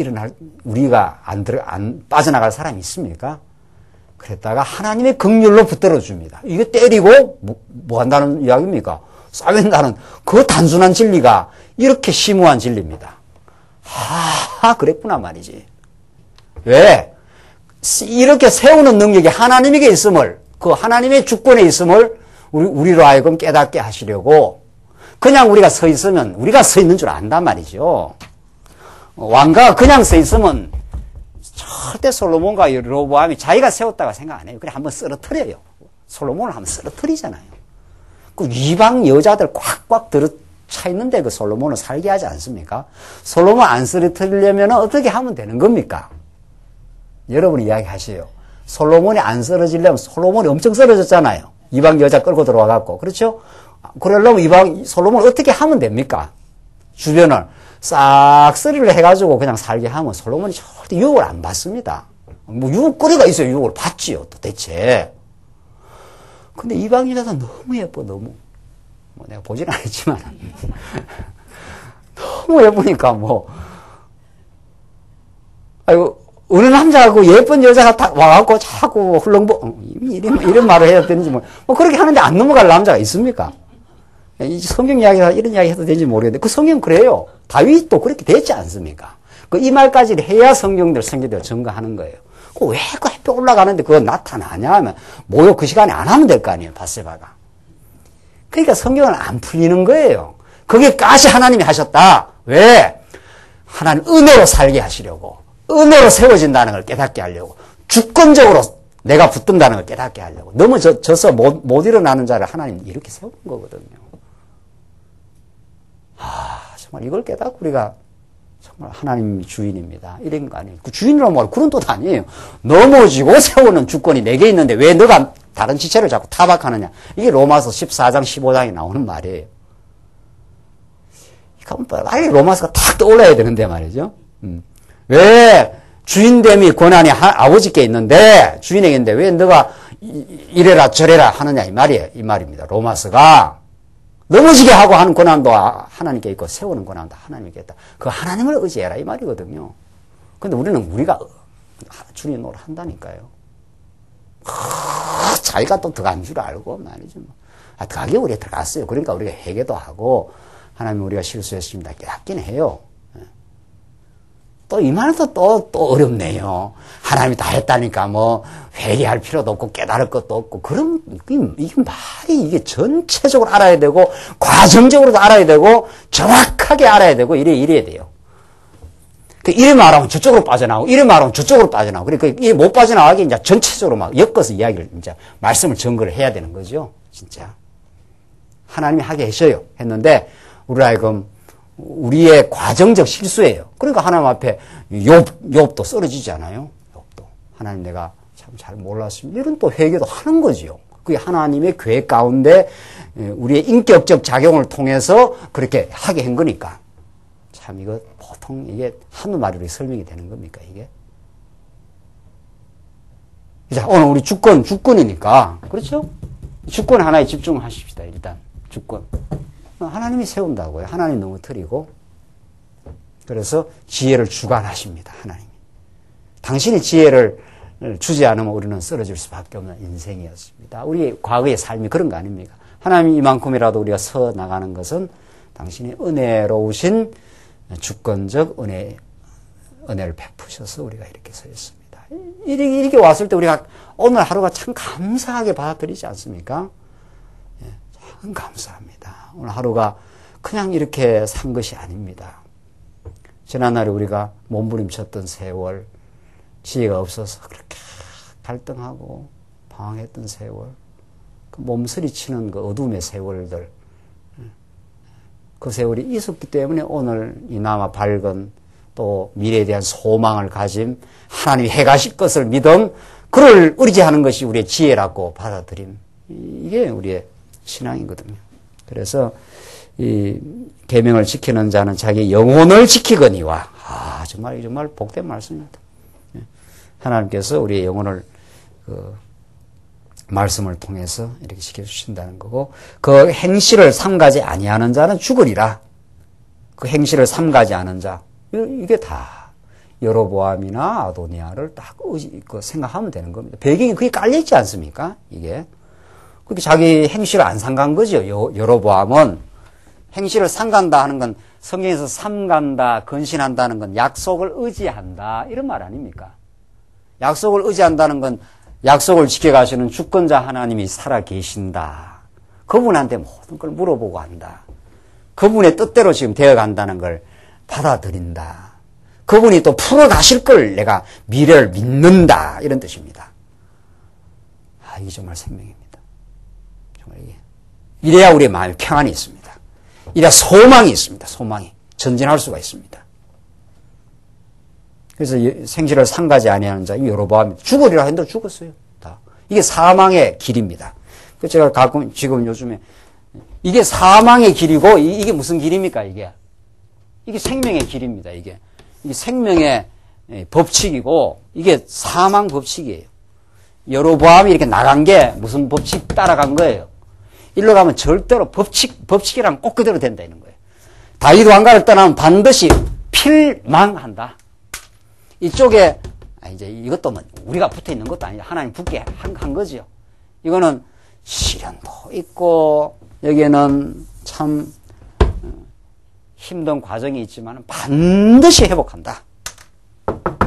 우리가 안 빠져나갈 사람이 있습니까? 그랬다가 하나님의 긍휼로 붙들어 줍니다. 이게 때리고 뭐 한다는 이야기입니까? 싸맨다는 그 단순한 진리가 이렇게 심오한 진리입니다. 그랬구나 말이지. 왜? 이렇게 세우는 능력이 하나님에게 있음을, 그 하나님의 주권에 있음을 우리로 하여금 깨닫게 하시려고 그냥 우리가 서 있으면 우리가 서 있는 줄 안단 말이죠. 왕가가 그냥 서 있으면 절대 솔로몬과 르호보암이 자기가 세웠다고 생각 안 해요. 그냥 한번 쓰러뜨려요. 솔로몬을 한번 쓰러뜨리잖아요. 그 이방 여자들 꽉꽉 들어차 있는데 그 솔로몬을 살게 하지 않습니까? 솔로몬 안 쓰러뜨리려면 어떻게 하면 되는 겁니까? 여러분 이야기하세요. 솔로몬이 안 쓰러지려면 솔로몬이 엄청 쓰러졌잖아요. 이방 여자 끌고 들어와갖고. 그렇죠? 그러려면 솔로몬을 어떻게 하면 됩니까? 주변을 싹 쓰리를 해가지고 그냥 살게 하면 솔로몬이 절대 유혹을 안 받습니다. 뭐 유혹거리가 있어요. 유혹을 받지요. 도대체. 근데 이방 여자도 너무 예뻐. 너무. 뭐 내가 보지는 않았지만 너무 예쁘니까 어느 남자하고 예쁜 여자가 딱 와갖고 자꾸 이런 말을 해야 되는지 뭐 그렇게 하는데 안 넘어갈 남자가 있습니까? 이 성경 이야기가 이런 이야기 해도 되는지 모르겠는데 그 성경 그래요. 다윗도 그렇게 됐지 않습니까? 이 말까지 해야 성경대로 증거하는 거예요. 왜 그 햇볕 올라가는데 그거 나타나냐 하면 모욕 그 시간에 안 하면 될 거 아니에요. 밧세바가. 그러니까 성경은 안 풀리는 거예요. 거기까지 하나님이 하셨다. 왜? 하나님 은혜로 살게 하시려고. 은혜로 세워진다는 걸 깨닫게 하려고. 주권적으로 내가 붙든다는 걸 깨닫게 하려고. 넘어져서 못 일어나는 자를 하나님 이렇게 세우는 거거든요. 정말 이걸 깨닫고 우리가 정말 하나님 주인입니다. 이런 거 아니에요. 그 주인이라고 말하면 그런 뜻 아니에요. 넘어지고 세우는 주권이 내게 있는데 왜 너가 다른 지체를 자꾸 타박하느냐. 이게 로마서 14장, 15장에 나오는 말이에요. 그러니까 빨리 로마서가 탁 떠올라야 되는데 말이죠. 왜 주인됨이 권한이 아버지께 있는데 주인에게 있는데 왜 너가 이래라 저래라 하느냐 이 말입니다. 로마서가 넘어지게 하고 하는 권한도 하나님께 있고 세우는 권한도 하나님께 있다. 그 하나님을 의지해라 이 말이거든요. 근데 우리가 주님 노릇 한다니까요. 자기가 또 들어간 줄 알고 말이죠. 들어가게 우리가 들어갔어요. 그러니까 우리가 회개도 하고 하나님 우리가 실수했습니다. 깨닫긴 해요. 또 이만해도 또 어렵네요. 하나님이 다 했다니까 뭐 회개할 필요도 없고 깨달을 것도 없고 그럼 이게 말이 이게 전체적으로 알아야 되고 과정적으로도 알아야 되고 정확하게 알아야 되고 이래야 돼요. 이래 말하면 저쪽으로 빠져나오고 이래 말하면 저쪽으로 빠져나오고 그러니까 이게 못 빠져나가게 이제 전체적으로 막 엮어서 이야기를 이제 말씀을 전거를 해야 되는 거죠. 진짜 하나님이 하게 하셔요. 했는데 우리 하여금 우리의 과정적 실수예요. 그러니까 하나님 앞에 욥도 쓰러지지 않아요. 욥도 하나님 내가 참 잘 몰랐습니다. 이런 또 회개도 하는 거지요. 그게 하나님의 계획 가운데 우리의 인격적 작용을 통해서 그렇게 하게 한 거니까. 참 이거 보통 이게 한두 마디로 설명이 되는 겁니까 이게? 자 오늘 우리 주권이니까 그렇죠? 주권 하나에 집중하십시다. 일단 주권 하나님이 세운다고요. 하나님 너무 틀이고 그래서 지혜를 주관하십니다. 하나님이 당신이 지혜를 주지 않으면 우리는 쓰러질 수밖에 없는 인생이었습니다. 우리 과거의 삶이 그런 거 아닙니까? 하나님이 이만큼이라도 우리가 서 나가는 것은 당신이 은혜로우신 주권적 은혜를 베푸셔서 우리가 이렇게 서 있습니다. 이렇게 왔을 때 우리가 오늘 하루가 참 감사하게 받아들이지 않습니까? 예, 참 감사합니다. 오늘 하루가 그냥 이렇게 산 것이 아닙니다. 지난날에 우리가 몸부림쳤던 세월, 지혜가 없어서 그렇게 갈등하고 방황했던 세월, 그 몸서리치는 그 어둠의 세월들, 그 세월이 있었기 때문에 오늘 이나마 밝은 또 미래에 대한 소망을 가짐, 하나님이 해가실 것을 믿음, 그를 의지하는 것이 우리의 지혜라고 받아들임. 이게 우리의 신앙이거든요. 그래서 이 계명을 지키는 자는 자기 영혼을 지키거니와 정말 복된 말씀입니다. 하나님께서 우리의 영혼을 말씀을 통해서 이렇게 지켜주신다는 거고 그 행실을 삼가지 아니하는 자는 죽으리라. 그 행실을 삼가지 않은 자 이게 다 여로보암이나 아도니아를 딱 생각하면 되는 겁니다. 배경이 그게 깔려있지 않습니까? 이게 그렇게 자기 행실을 안 삼간 거죠. 여로보암은 행실을 삼간다 하는 건 성경에서 삼간다, 근신한다는 건 약속을 의지한다 이런 말 아닙니까? 약속을 의지한다는 건 약속을 지켜가시는 주권자 하나님이 살아 계신다. 그분한테 모든 걸 물어보고 한다. 그분의 뜻대로 지금 되어간다는 걸 받아들인다. 그분이 또 풀어가실 걸 내가 미래를 믿는다. 이런 뜻입니다. 이게 정말 생명입니다. 정말 이게. 이래야 우리의 마음에 평안이 있습니다. 이래야 소망이 있습니다. 소망이. 전진할 수가 있습니다. 그래서 생실을 삼가지 아니하는 자, 여로보암이 죽으리라 했는데 죽었어요. 다. 이게 사망의 길입니다. 그래서 제가 가끔 지금 요즘에 이게 사망의 길이고 이게 무슨 길입니까? 이게 생명의 길입니다. 이게 생명의 법칙이고 이게 사망 법칙이에요. 여로보암이 이렇게 나간 게 무슨 법칙 따라간 거예요. 일로 가면 절대로 법칙이랑 꼭 그대로 된다는 거예요. 다윗 왕가를 떠나면 반드시 필망한다. 이쪽에 이제 이것도 뭐 우리가 붙어 있는 것도 아니라 하나님 붙게 한 거지요. 이거는 시련도 있고 여기에는 참 힘든 과정이 있지만 반드시 회복한다.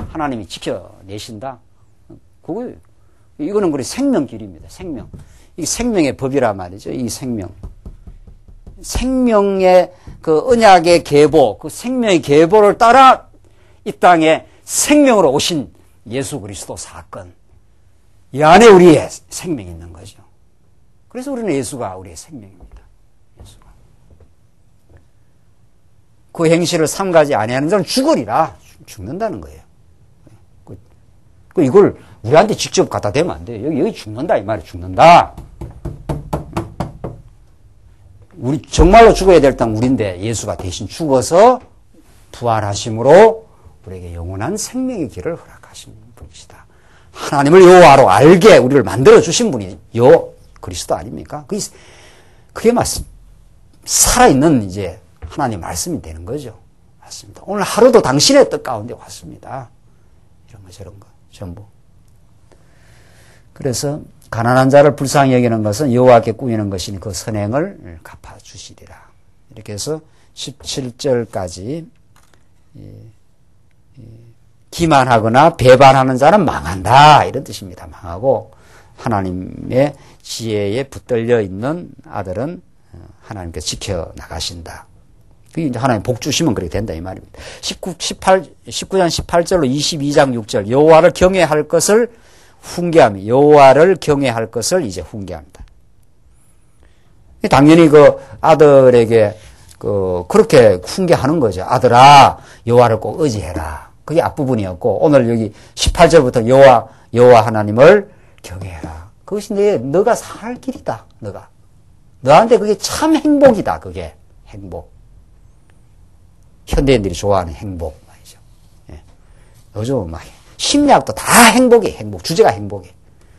하나님이 지켜내신다. 그거예요. 이거는 우리 생명길입니다. 생명. 이 생명의 법이라 말이죠. 이 생명. 생명의 그 언약의 계보, 그 생명의 계보를 따라 이 땅에 생명으로 오신 예수 그리스도 사건. 이 안에 우리의 생명이 있는 거죠. 그래서 우리는 예수가 우리의 생명입니다. 예수가. 그 행실을 삼가지 아니하는 자는 죽으리라. 죽는다는 거예요. 이걸 우리한테 직접 갖다 대면 안 돼요. 여기 죽는다 이 말이에요. 죽는다. 우리 정말로 죽어야 될 땅 우리인데 예수가 대신 죽어서 부활하심으로 우리에게 영원한 생명의 길을 허락하신 분이시다. 하나님을 여호와로 알게 우리를 만들어 주신 분이 그리스도 아닙니까? 그게 살아있는 이제 하나님 말씀이 되는 거죠. 맞습니다. 오늘 하루도 당신의 뜻 가운데 왔습니다. 이런 거 저런 거 전부. 그래서 가난한 자를 불쌍히 여기는 것은 여호와께 꾸미는 것이니 그 선행을 갚아주시리라. 이렇게 해서 17절까지 기만하거나 배반하는 자는 망한다. 이런 뜻입니다. 망하고 하나님의 지혜에 붙들려 있는 아들은 하나님께서 지켜나가신다. 그게 이제 하나님 복 주시면 그렇게 된다 이 말입니다. 19장 18절로 22장 6절 여호와를 경외할 것을 훈계합니다. 여호와를 경외할 것을 이제 훈계합니다. 당연히 그 아들에게 그렇게 훈계하는 거죠. 아들아 여호와를 꼭 의지해라. 그게 앞부분이었고 오늘 여기 18절부터 여호와 하나님을 경외해라. 그것이 너가 살 길이다. 너한테 그게 참 행복이다. 그게 행복. 현대인들이 좋아하는 행복 말이죠. 예. 요즘 막 심리학도 다 행복이에요. 행복. 주제가 행복이에요.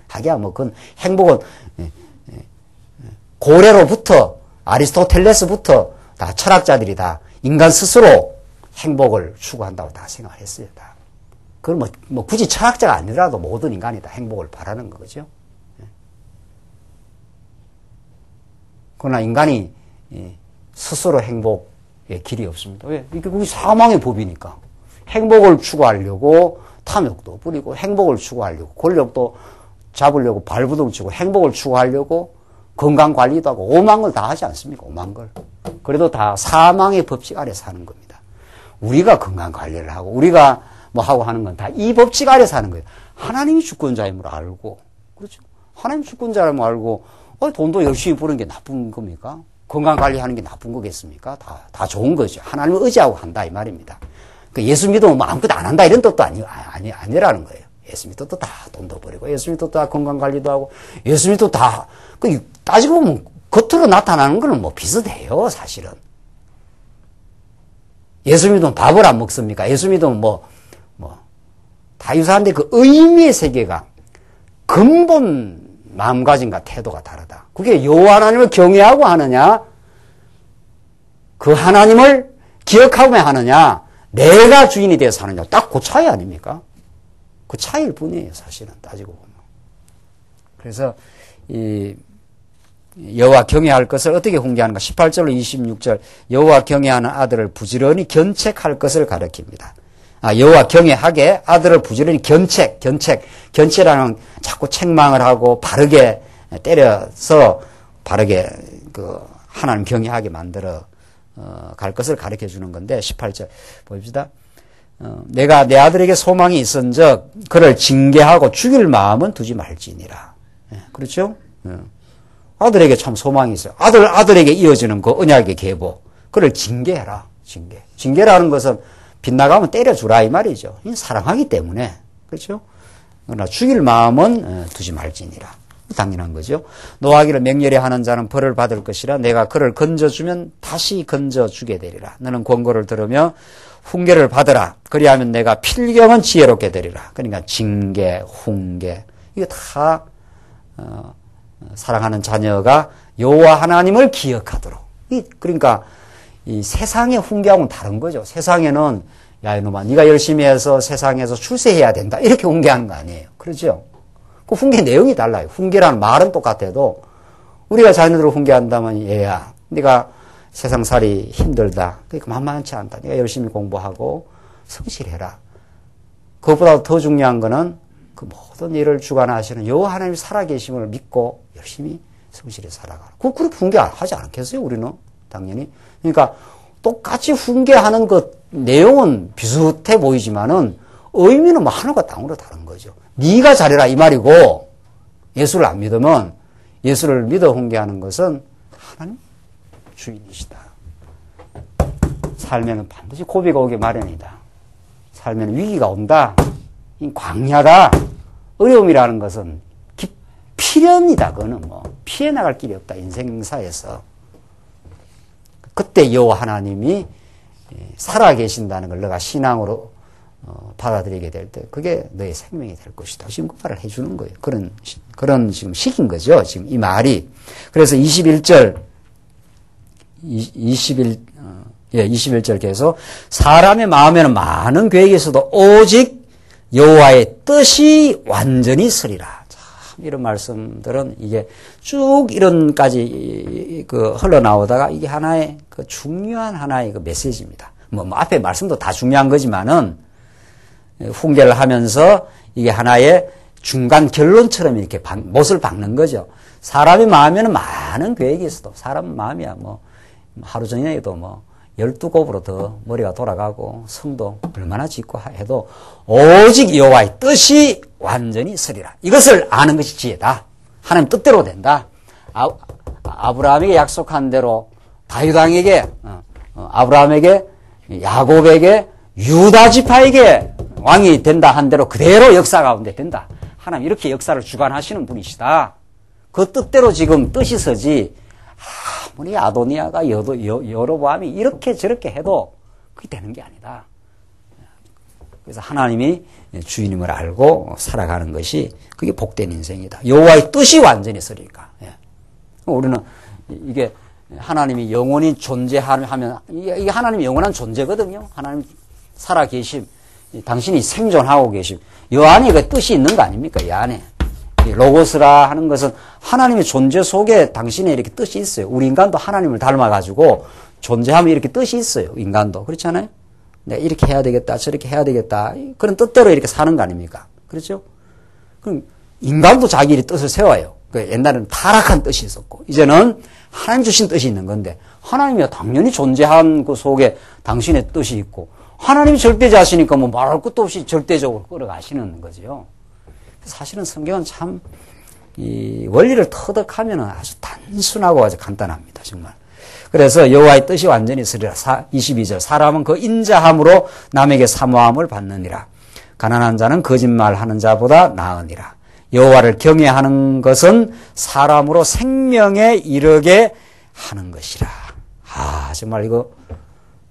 하기야 뭐 그건 행복은 고래로부터 아리스토텔레스부터 다 철학자들이 다 인간 스스로 행복을 추구한다고 다 생각을 했어요. 다. 그건 뭐 굳이 철학자가 아니라도 모든 인간이 다 행복을 바라는 거죠. 그러나 인간이 스스로 행복의 길이 없습니다. 왜? 이게 그게 사망의 법이니까. 행복을 추구하려고 탐욕도 부리고 행복을 추구하려고 권력도 잡으려고 발부둥 치고 행복을 추구하려고 건강관리도 하고 오만 걸 다 하지 않습니까? 오만 걸. 그래도 다 사망의 법칙 아래 사는 겁니다. 우리가 건강관리를 하고 우리가 뭐 하고 하는 건 다 이 법칙 아래 사는 거예요. 하나님이 주권자임을 알고 그렇죠. 하나님 주권자임을 알고 돈도 열심히 버는 게 나쁜 겁니까? 건강관리하는 게 나쁜 거겠습니까? 다 좋은 거죠. 하나님을 의지하고 한다 이 말입니다. 예수 믿으면 뭐 아무것도 안 한다 이런 뜻도 아니라는 거예요. 예수 믿어도 다 돈도 버리고 예수 믿어도 다 건강관리도 하고 예수 믿어도 다 따지고 보면 겉으로 나타나는 거는 뭐 비슷해요. 사실은. 예수 믿으면 밥을 안 먹습니까? 예수 믿으면 다 유사한데 그 의미의 세계가 근본 마음가짐과 태도가 다르다. 그게 여호와 하나님을 경외하고 하느냐, 그 하나님을 기억하며 하느냐, 내가 주인이 되어서 하느냐, 딱 그 차이 아닙니까? 그 차이일 뿐이에요, 사실은 따지고 보면. 그래서 여호와 경외할 것을 어떻게 훈계하는가? 18절로 26절 여호와 경외하는 아들을 부지런히 견책할 것을 가리킵니다. 여호와 경외하게 아들을 부지런히 견책이라는 자꾸 책망을 하고 바르게 때려서 바르게 하나님 경외하게 만들어 갈 것을 가르쳐 주는 건데 18절 봅시다. 내가 내 아들에게 소망이 있은즉 그를 징계하고 죽일 마음은 두지 말지니라. 그렇죠? 아들에게 참 소망이 있어요. 아들에게 이어지는 그 언약의 계보. 그를 징계해라. 징계라는 것은 빗나가면 때려주라 이 말이죠. 사랑하기 때문에. 그렇죠? 그러나 죽일 마음은 두지 말지니라. 당연한 거죠. 노하기를 맹렬히 하는 자는 벌을 받을 것이라 내가 그를 건져주면 다시 건져주게 되리라. 너는 권고를 들으며 훈계를 받으라. 그리하면 내가 필경은 지혜롭게 되리라. 그러니까 징계, 훈계 이게 다 사랑하는 자녀가 여호와 하나님을 기억하도록. 그러니까 이 세상의 훈계하고는 다른 거죠. 세상에는 야 이놈아 네가 열심히 해서 세상에서 출세해야 된다 이렇게 훈계하는 거 아니에요. 그렇죠? 그 훈계 내용이 달라요. 훈계라는 말은 똑같아도 우리가 자녀들을 훈계한다면 얘야 네가 세상살이 힘들다. 그러니까 만만치 않다. 네가 열심히 공부하고 성실해라. 그것보다 더 중요한 거는 그 모든 일을 주관하시는 여호와 하나님이 살아계심을 믿고 열심히 성실히 살아가라. 그렇게 훈계하지 않겠어요? 우리는 당연히. 그러니까 똑같이 훈계하는 그 내용은 비슷해 보이지만은 의미는 뭐 하나가 땅으로 다른 거죠. 네가 잘해라 이 말이고 예수를 안 믿으면 예수를 믿어 훈계하는 것은 하나님 주인이시다. 삶에는 반드시 고비가 오기 마련이다. 삶에는 위기가 온다. 광야다. 어려움이라는 것은 필연이다. 그거는 뭐 피해 나갈 길이 없다. 인생사에서. 그때 여호와 하나님이 살아계신다는 걸 너가 신앙으로 받아들이게 될 때 그게 너의 생명이 될 것이다. 지금 그 말을 해주는 거예요. 그런 지금 시기인 거죠. 지금 이 말이. 그래서 21절 계속 사람의 마음에는 많은 계획이 있어도 오직 여호와의 뜻이 완전히 서리라. 참 이런 말씀들은 이게 쭉 이런까지 흘러나오다가 이게 하나의 중요한 하나의 메시지입니다. 뭐 앞에 말씀도 다 중요한 거지만은 훈계를 하면서 이게 하나의 중간 결론처럼 이렇게 못을 박는 거죠. 사람이 마음에는 많은 계획이 있어도 사람 마음이야 뭐 하루 전에도 뭐 12곱으로 더 머리가 돌아가고 성도 얼마나 짓고 해도 오직 여호와의 뜻이 완전히 서리라. 이것을 아는 것이 지혜다. 하나님 뜻대로 된다. 아브라함에게 약속한 대로 다윗 왕에게 아브라함에게 야곱에게 유다 지파에게 왕이 된다 한 대로 그대로 역사 가운데 된다. 하나님 이렇게 역사를 주관하시는 분이시다. 그 뜻대로 지금 뜻이 서지 아무리 아도니아가 여로보암이 이렇게 저렇게 해도 그게 되는 게 아니다. 그래서 하나님이 주인임을 알고 살아가는 것이 그게 복된 인생이다. 여호와의 뜻이 완전히 서리니까. 우리는 이게 하나님이 영원히 존재하면 이게 하나님이 영원한 존재거든요. 하나님 살아계심, 당신이 생존하고 계심. 이 안에 그 뜻이 있는 거 아닙니까? 이 안에. 로고스라 하는 것은 하나님의 존재 속에 당신의 이렇게 뜻이 있어요. 우리 인간도 하나님을 닮아가지고 존재하면 이렇게 뜻이 있어요. 인간도. 그렇잖아요? 내가 이렇게 해야 되겠다, 저렇게 해야 되겠다. 그런 뜻대로 이렇게 사는 거 아닙니까? 그렇죠? 그럼 인간도 자기의 뜻을 세워요. 옛날에는 타락한 뜻이 있었고, 이제는 하나님 주신 뜻이 있는 건데, 하나님이 당연히 존재한 그 속에 당신의 뜻이 있고, 하나님이 절대자시니까 뭐 말할 것도 없이 절대적으로 끌어가시는 거죠. 사실은 성경은 참, 이 원리를 터득하면 아주 단순하고 아주 간단합니다, 정말. 그래서 여호와의 뜻이 완전히 서리라. 22절. 사람은 그 인자함으로 남에게 사모함을 받느니라. 가난한 자는 거짓말하는 자보다 나으니라. 여호와를 경외하는 것은 사람으로 생명에 이르게 하는 것이라. 정말 이거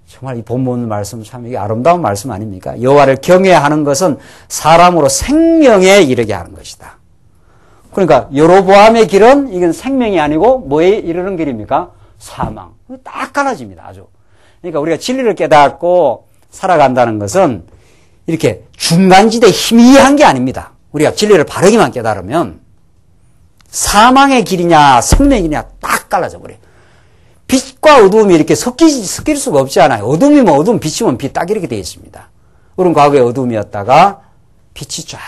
정말 이 본문 말씀 참 이게 아름다운 말씀 아닙니까? 여호와를 경외하는 것은 사람으로 생명에 이르게 하는 것이다. 그러니까 여로보암의 길은 이건 생명이 아니고 뭐에 이르는 길입니까? 사망. 딱 갈라집니다. 아주. 그러니까 우리가 진리를 깨닫고 살아간다는 것은 이렇게 중간지대에 희미한 게 아닙니다. 우리가 진리를 바르게만 깨달으면 사망의 길이냐 생명이냐 딱 갈라져 버려요. 빛과 어두움이 이렇게 섞일 수가 없지 않아요. 어둠이면 어둠, 빛이면 빛 딱 이렇게 되어 있습니다. 우리는 과거에 어둠이었다가 빛이 쫙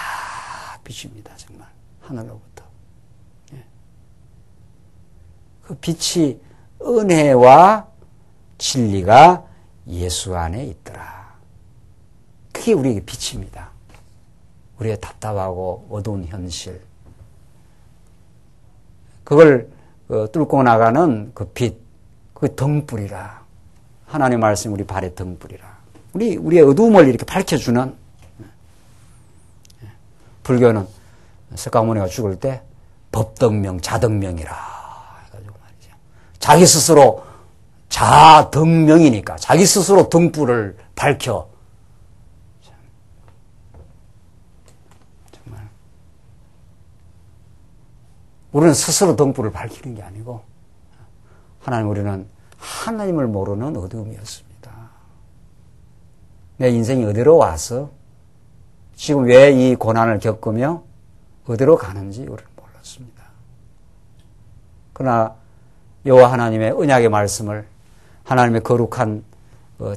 비춥니다. 정말 하늘로부터. 그 빛이 은혜와 진리가 예수 안에 있더라. 그게 우리에게 빛입니다. 우리의 답답하고 어두운 현실. 그걸 뚫고 나가는 그 빛, 그 등불이라. 하나님의 말씀이 우리 발의 등불이라. 우리의 어두움을 이렇게 밝혀주는. 불교는 석가모니가 죽을 때 법등명, 자등명이라 해가지고 말이죠. 자기 스스로 자등명이니까 자기 스스로 등불을 밝혀. 정말 우리는 스스로 등불을 밝히는 게 아니고 우리는 하나님을 모르는 어두움이었습니다. 내 인생이 어디로 와서 지금 왜 이 고난을 겪으며 어디로 가는지 우리는 몰랐습니다. 그러나 여호와 하나님의 언약의 말씀을 하나님의 거룩한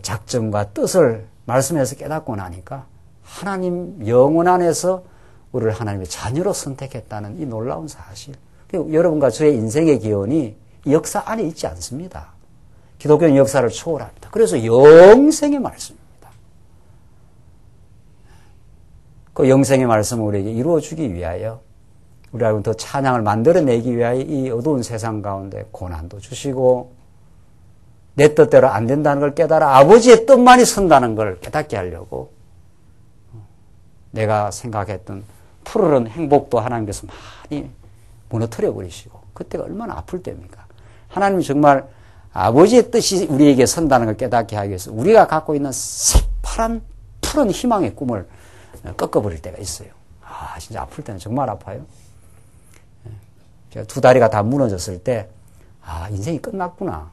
작정과 뜻을 말씀에서 깨닫고 나니까 하나님 영혼 안에서 우리를 하나님의 자녀로 선택했다는 이 놀라운 사실. 여러분과 저의 인생의 기원이 역사 안에 있지 않습니다. 기독교는 역사를 초월합니다. 그래서 영생의 말씀입니다. 그 영생의 말씀을 우리에게 이루어주기 위하여 우리가 더 찬양을 만들어내기 위하여 이 어두운 세상 가운데 고난도 주시고 내 뜻대로 안 된다는 걸 깨달아 아버지의 뜻만이 선다는 걸 깨닫게 하려고 내가 생각했던 푸르른 행복도 하나님께서 많이 무너뜨려 버리시고 그때가 얼마나 아플 때입니까? 하나님이 정말 아버지의 뜻이 우리에게 선다는 걸 깨닫게 하기 위해서 우리가 갖고 있는 새파란 푸른 희망의 꿈을 꺾어버릴 때가 있어요. 진짜 아플 때는 정말 아파요. 제가 두 다리가 다 무너졌을 때 인생이 끝났구나.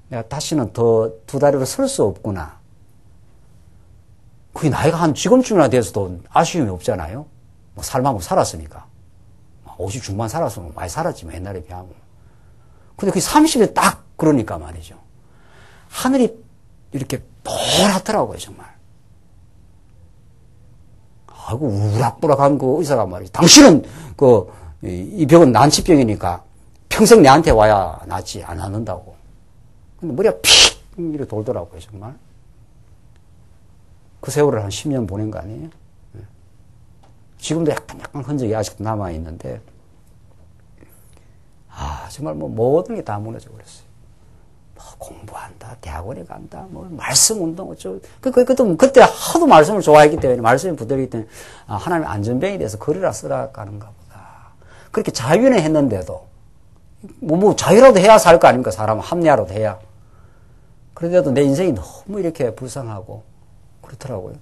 내가 다시는 더 두 다리로 설 수 없구나. 그게 나이가 한 지금쯤이나 돼서도 아쉬움이 없잖아요. 뭐 살만큼 살았으니까. 50 중반 살았으면 많이 살았지, 옛날에 비하면. 근데 그 30에 딱 그러니까 말이죠. 하늘이 이렇게 보랗더라고요, 정말. 아이고, 우락부락한 그 의사가 말이지. 당신은 이 병은 난치병이니까 평생 내한테 와야 낫지, 안 낫는다고. 근데 머리가 픽! 이렇게 돌더라고요, 정말. 그 세월을 한 10년 보낸 거 아니에요? 지금도 약간 흔적이 아직도 남아있는데, 정말 모든 게 다 무너져 버렸어요. 공부한다, 대학원에 간다, 말씀 운동, 그때 하도 말씀을 좋아했기 때문에, 말씀에 붙들기 때문에, 하나님의 안전병이 돼서 글이라 쓰라 가는가 보다. 그렇게 자유는 했는데도, 자유라도 해야 살 거 아닙니까? 사람은 합리화라도 해야. 그런데도 내 인생이 너무 이렇게 불쌍하고, 그렇더라고요.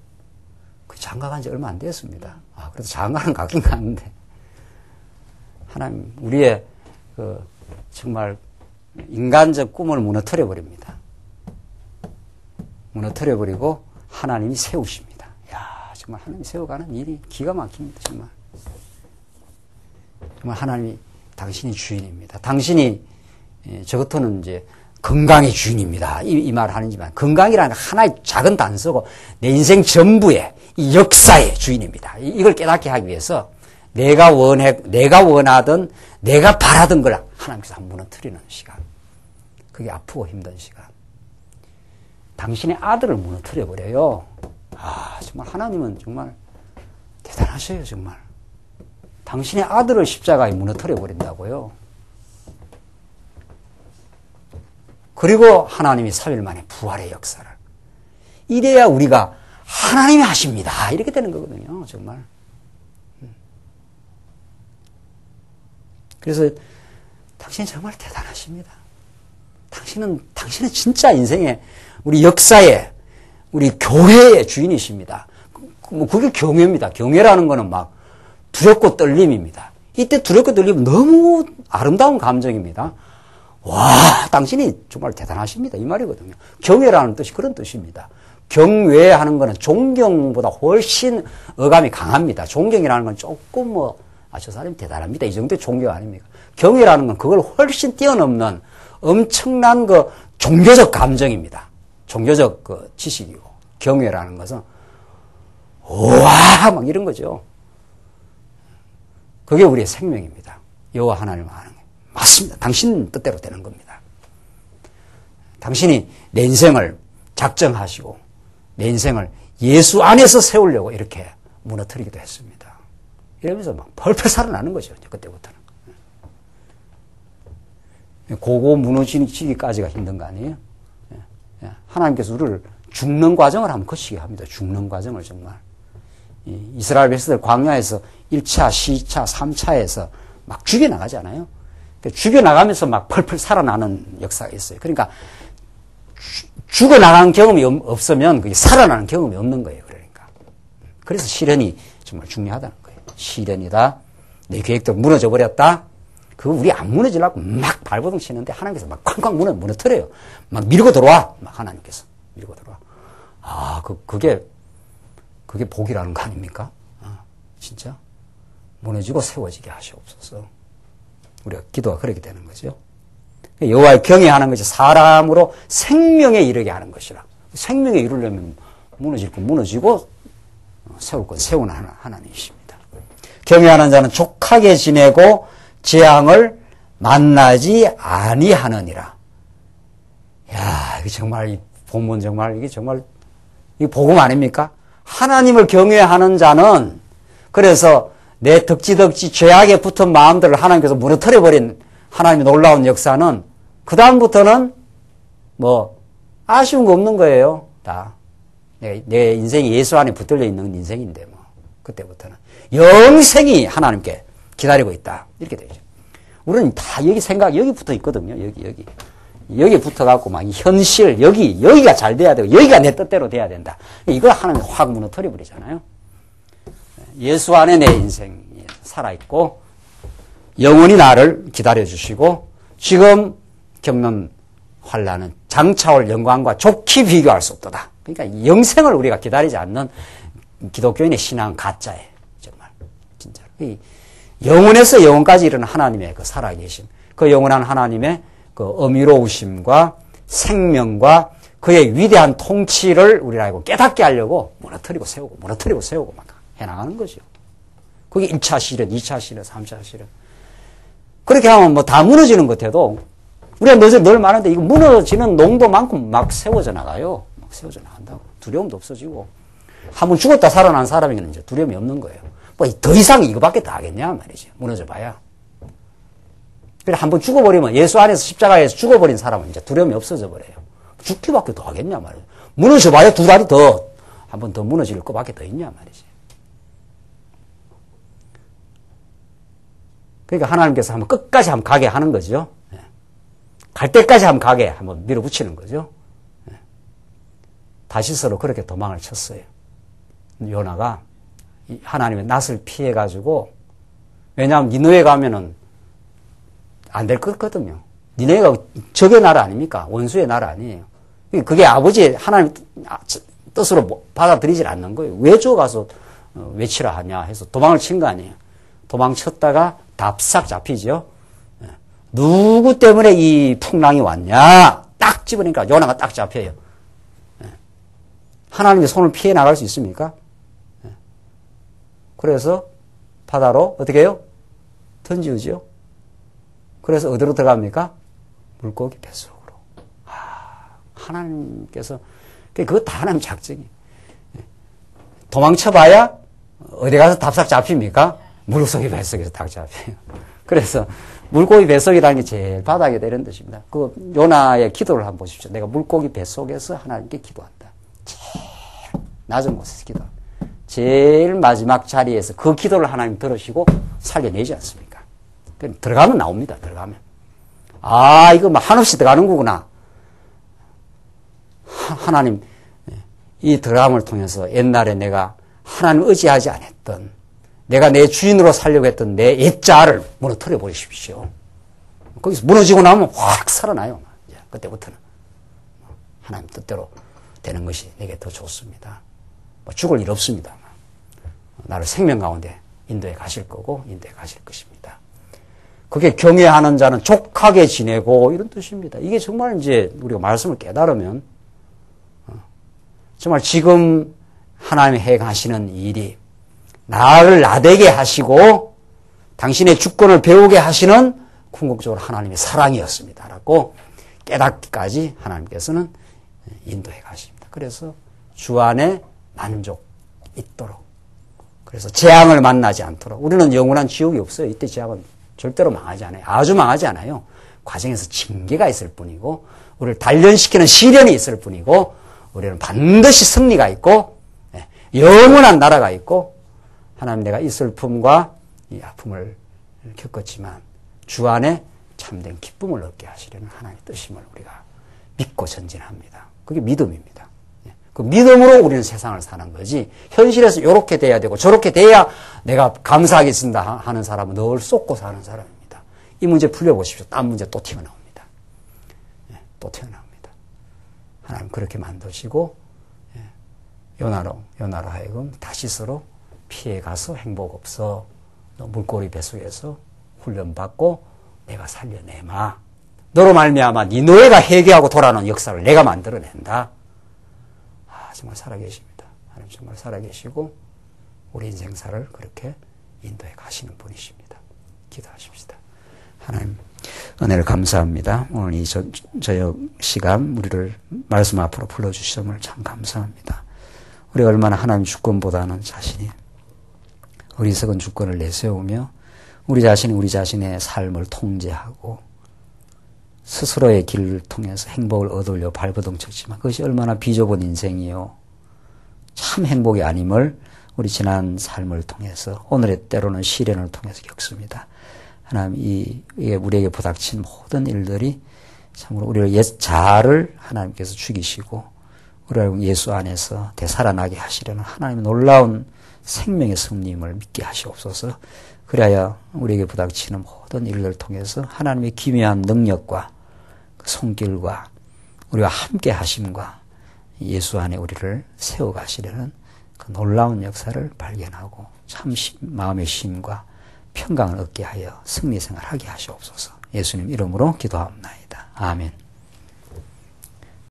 장가 간 지 얼마 안 됐습니다. 그래도 장가는 가긴 갔는데, 하나님, 우리의 정말 인간적 꿈을 무너뜨려 버립니다. 무너뜨려 버리고 하나님이 세우십니다. 정말 하나님이 세워가는 일이 기가 막힙니다. 정말 하나님이 당신이 주인입니다. 당신이 저 같은 이제 건강의 주인입니다. 이 말을 하는지만 건강이라는 하나의 작은 단서고 내 인생 전부의 이 역사의 주인입니다. 이걸 깨닫게 하기 위해서 내가 원하던 내가 바라던 걸 하나님께서 한번 무너뜨리는 시간. 그게 아프고 힘든 시간. 당신의 아들을 무너뜨려 버려요. 정말 하나님은 정말 대단하셔요, 정말. 당신의 아들을 십자가에 무너뜨려 버린다고요. 그리고 하나님이 3일 만에 부활의 역사를. 이래야 우리가 하나님이 하십니다. 이렇게 되는 거거든요, 정말. 그래서 당신이 정말 대단하십니다. 당신은 진짜 인생의, 우리 역사의, 우리 교회의 주인이십니다. 그게 경외입니다. 경외라는 거는 막 두렵고 떨림입니다. 이때 두렵고 떨림은 너무 아름다운 감정입니다. 와, 당신이 정말 대단하십니다. 이 말이거든요. 경외라는 뜻이 그런 뜻입니다. 경외하는 거는 존경보다 훨씬 어감이 강합니다. 존경이라는 건 조금 저 사람이 대단합니다. 이 정도의 존경 아닙니까? 경외라는 건 그걸 훨씬 뛰어넘는 엄청난 종교적 감정입니다. 종교적 지식이고. 경외라는 것은, 와! 막 이런 거죠. 그게 우리의 생명입니다. 여호와 하나님을 아는 게. 맞습니다. 당신 뜻대로 되는 겁니다. 당신이 내 인생을 작정하시고, 내 인생을 예수 안에서 세우려고 이렇게 무너뜨리기도 했습니다. 이러면서 막 펄펄 살아나는 거죠. 그때부터는. 고고 무너지기까지가 힘든 거 아니에요? 하나님께서 우리를 죽는 과정을 한번 거치게 합니다. 죽는 과정을 정말. 이스라엘 백성들 광야에서 1차, 2차, 3차에서 막 죽여나가잖아요. 죽여나가면서 막 펄펄 살아나는 역사가 있어요. 그러니까 죽어나가는 경험이 없으면 그게 살아나는 경험이 없는 거예요. 그러니까. 그래서 시련이 정말 중요하다는 거예요. 시련이다. 내 계획도 무너져 버렸다. 그거 우리 안 무너지려고 막 발버둥 치는데 하나님께서 막 쾅쾅 무너뜨려요. 막 밀고 들어와. 막 하나님께서 밀고 들어와. 그게 복이라는 거 아닙니까? 진짜. 무너지고 세워지게 하시옵소서. 우리가 기도가 그렇게 되는 거죠. 여호와를 경외하는 것이 사람으로 생명에 이르게 하는 것이라. 생명에 이르려면 무너질 건 무너지고 세울 건 세우는 하나님이십니다. 경외하는 자는 족하게 지내고 재앙을 만나지 아니하느니라. 이게 정말 이 본문 이게 복음 아닙니까? 하나님을 경외하는 자는 그래서 내 덕지덕지 죄악에 붙은 마음들을 하나님께서 무너뜨려버린 하나님의 놀라운 역사는 그 다음부터는 아쉬운 거 없는 거예요. 다. 내 인생이 예수 안에 붙들려 있는 인생인데 그때부터는 영생이 하나님께 기다리고 있다. 이렇게 되죠. 우리는 다 여기 붙어 있거든요. 여기 붙어갖고 막 현실, 여기가 잘 돼야 되고, 여기가 내 뜻대로 돼야 된다. 이걸 하나님이 확 무너뜨려 버리잖아요. 예수 안에 내 인생이 살아있고, 영원히 나를 기다려주시고, 지금 겪는 환난은 장차올 영광과 좋게 비교할 수 없도다. 그러니까 영생을 우리가 기다리지 않는 기독교인의 신앙은 가짜예요. 정말. 진짜로. 영원에서 영원까지 이르는 하나님의 그 살아계심, 그 영원한 하나님의 그 어미로우심과 생명과 그의 위대한 통치를 우리가 알고 깨닫게 하려고 무너뜨리고 세우고 막 해나가는 거죠. 그게 1차 실현, 2차 실현, 3차 실현. 그렇게 하면 뭐 다 무너지는 것 같아도 우리가 늘 말하는데 이거 무너지는 농도만큼 막 세워져 나가요. 막 세워져 나간다고. 두려움도 없어지고. 한번 죽었다 살아난 사람에게는 이제 두려움이 없는 거예요. 뭐 더 이상 이거밖에 더 하겠냐 말이죠. 무너져 봐야. 그래 한번 죽어버리면 예수 안에서 십자가에서 죽어버린 사람은 이제 두려움이 없어져 버려요. 죽기밖에 더 하겠냐 말이에요. 무너져 봐야 두 다리 더 한 번 더 무너질 것밖에 더 있냐 말이지. 그러니까 하나님께서 한번 끝까지 한번 가게 하는 거죠. 갈 때까지 한번 가게 한번 밀어붙이는 거죠. 다시스로 그렇게 도망을 쳤어요. 요나가 하나님의 낯을 피해가지고, 왜냐하면 니느웨 가면은 안 될 것 같거든요. 니느웨가 적의 나라 아닙니까? 원수의 나라 아니에요. 그게 아버지의 하나님 뜻으로 받아들이질 않는 거예요. 왜 저 가서 외치라 하냐 해서 도망을 친 거 아니에요. 도망쳤다가 답싹 잡히죠. 누구 때문에 이 풍랑이 왔냐? 딱 집으니까 요나가 딱 잡혀요. 하나님의 손을 피해 나갈 수 있습니까? 그래서 바다로 어떻게 해요? 던지우죠. 그래서 어디로 들어갑니까? 물고기 뱃속으로. 하나님께서 그거 다 하나님 작정이에요. 도망쳐봐야 어디 가서 답싹 잡힙니까? 물고기 뱃속에서 딱 잡혀요. 그래서 물고기 뱃속이라는 게 제일 바닥에 내린 뜻입니다. 그 요나의 기도를 한번 보십시오. 내가 물고기 뱃속에서 하나님께 기도한다. 제일 낮은 곳에서 기도한다. 제일 마지막 자리에서 그 기도를 하나님 들으시고 살려내지 않습니까? 들어가면 나옵니다. 들어가면. 이거 막 한없이 들어가는 거구나. 하나님, 이 들어감을 통해서 옛날에 내가 하나님 의지하지 않았던, 내가 내 주인으로 살려고 했던 내 옛자를 무너뜨려 버리십시오. 거기서 무너지고 나면 확 살아나요. 그때부터는. 하나님 뜻대로 되는 것이 내게 더 좋습니다. 죽을 일 없습니다. 나를 생명 가운데 인도에 가실 거고, 인도에 가실 것입니다. 그게 경외하는 자는 족하게 지내고, 이런 뜻입니다. 이게 정말 이제 우리가 말씀을 깨달으면, 정말 지금 하나님이 행하시는 일이 나를 나되게 하시고 당신의 주권을 배우게 하시는 궁극적으로 하나님의 사랑이었습니다. 라고 깨닫기까지 하나님께서는 인도해 가십니다. 그래서 주 안에 만족 있도록. 그래서 재앙을 만나지 않도록. 우리는 영원한 지옥이 없어요. 이때 재앙은 절대로 망하지 않아요. 아주 망하지 않아요. 과정에서 징계가 있을 뿐이고 우리를 단련시키는 시련이 있을 뿐이고 우리는 반드시 승리가 있고 영원한 나라가 있고 하나님 내가 이 슬픔과 이 아픔을 겪었지만 주 안에 참된 기쁨을 얻게 하시려는 하나님의 뜻임을 우리가 믿고 전진합니다. 그게 믿음입니다. 그 믿음으로 우리는 세상을 사는 거지 현실에서 이렇게 돼야 되고 저렇게 돼야 내가 감사하겠습니다 하는 사람은 늘 쏟고 사는 사람입니다. 이 문제 풀려보십시오. 딴 문제 또 튀어나옵니다. 또 튀어나옵니다. 하나님 그렇게 만드시고 요나로 하여금 다시스로 피해가서 행복 없어 물고기 뱃속에서 훈련받고 내가 살려내마. 너로 말미암아 니느웨가 회개하고 돌아오는 역사를 내가 만들어낸다. 정말 살아계십니다. 하나님 정말 살아계시고 우리 인생사를 그렇게 인도해 가시는 분이십니다. 기도하십시다. 하나님 은혜를 감사합니다. 오늘 이 저녁 시간 우리를 말씀 앞으로 불러주심을 참 감사합니다. 우리가 얼마나 하나님 주권보다는 자신이 어리석은 주권을 내세우며 우리 자신이 우리 자신의 삶을 통제하고 스스로의 길을 통해서 행복을 얻으려 발버둥 쳤지만 그것이 얼마나 비좁은 인생이요. 참 행복이 아님을 우리 지난 삶을 통해서 오늘의 때로는 시련을 통해서 겪습니다. 하나님 이게 우리에게 부닥친 모든 일들이 참으로 우리의 옛 자아를 하나님께서 죽이시고 우리를 예수 안에서 되살아나게 하시려는 하나님의 놀라운 생명의 승리임을 믿게 하시옵소서. 그래야 우리에게 부닥치는 모든 일들을 통해서 하나님의 기묘한 능력과 그 손길과 우리와 함께 하심과 예수 안에 우리를 세워가시려는 그 놀라운 역사를 발견하고 참 마음의 쉼과 평강을 얻게 하여 승리생활하게 하시옵소서. 예수님 이름으로 기도합니다. 아멘.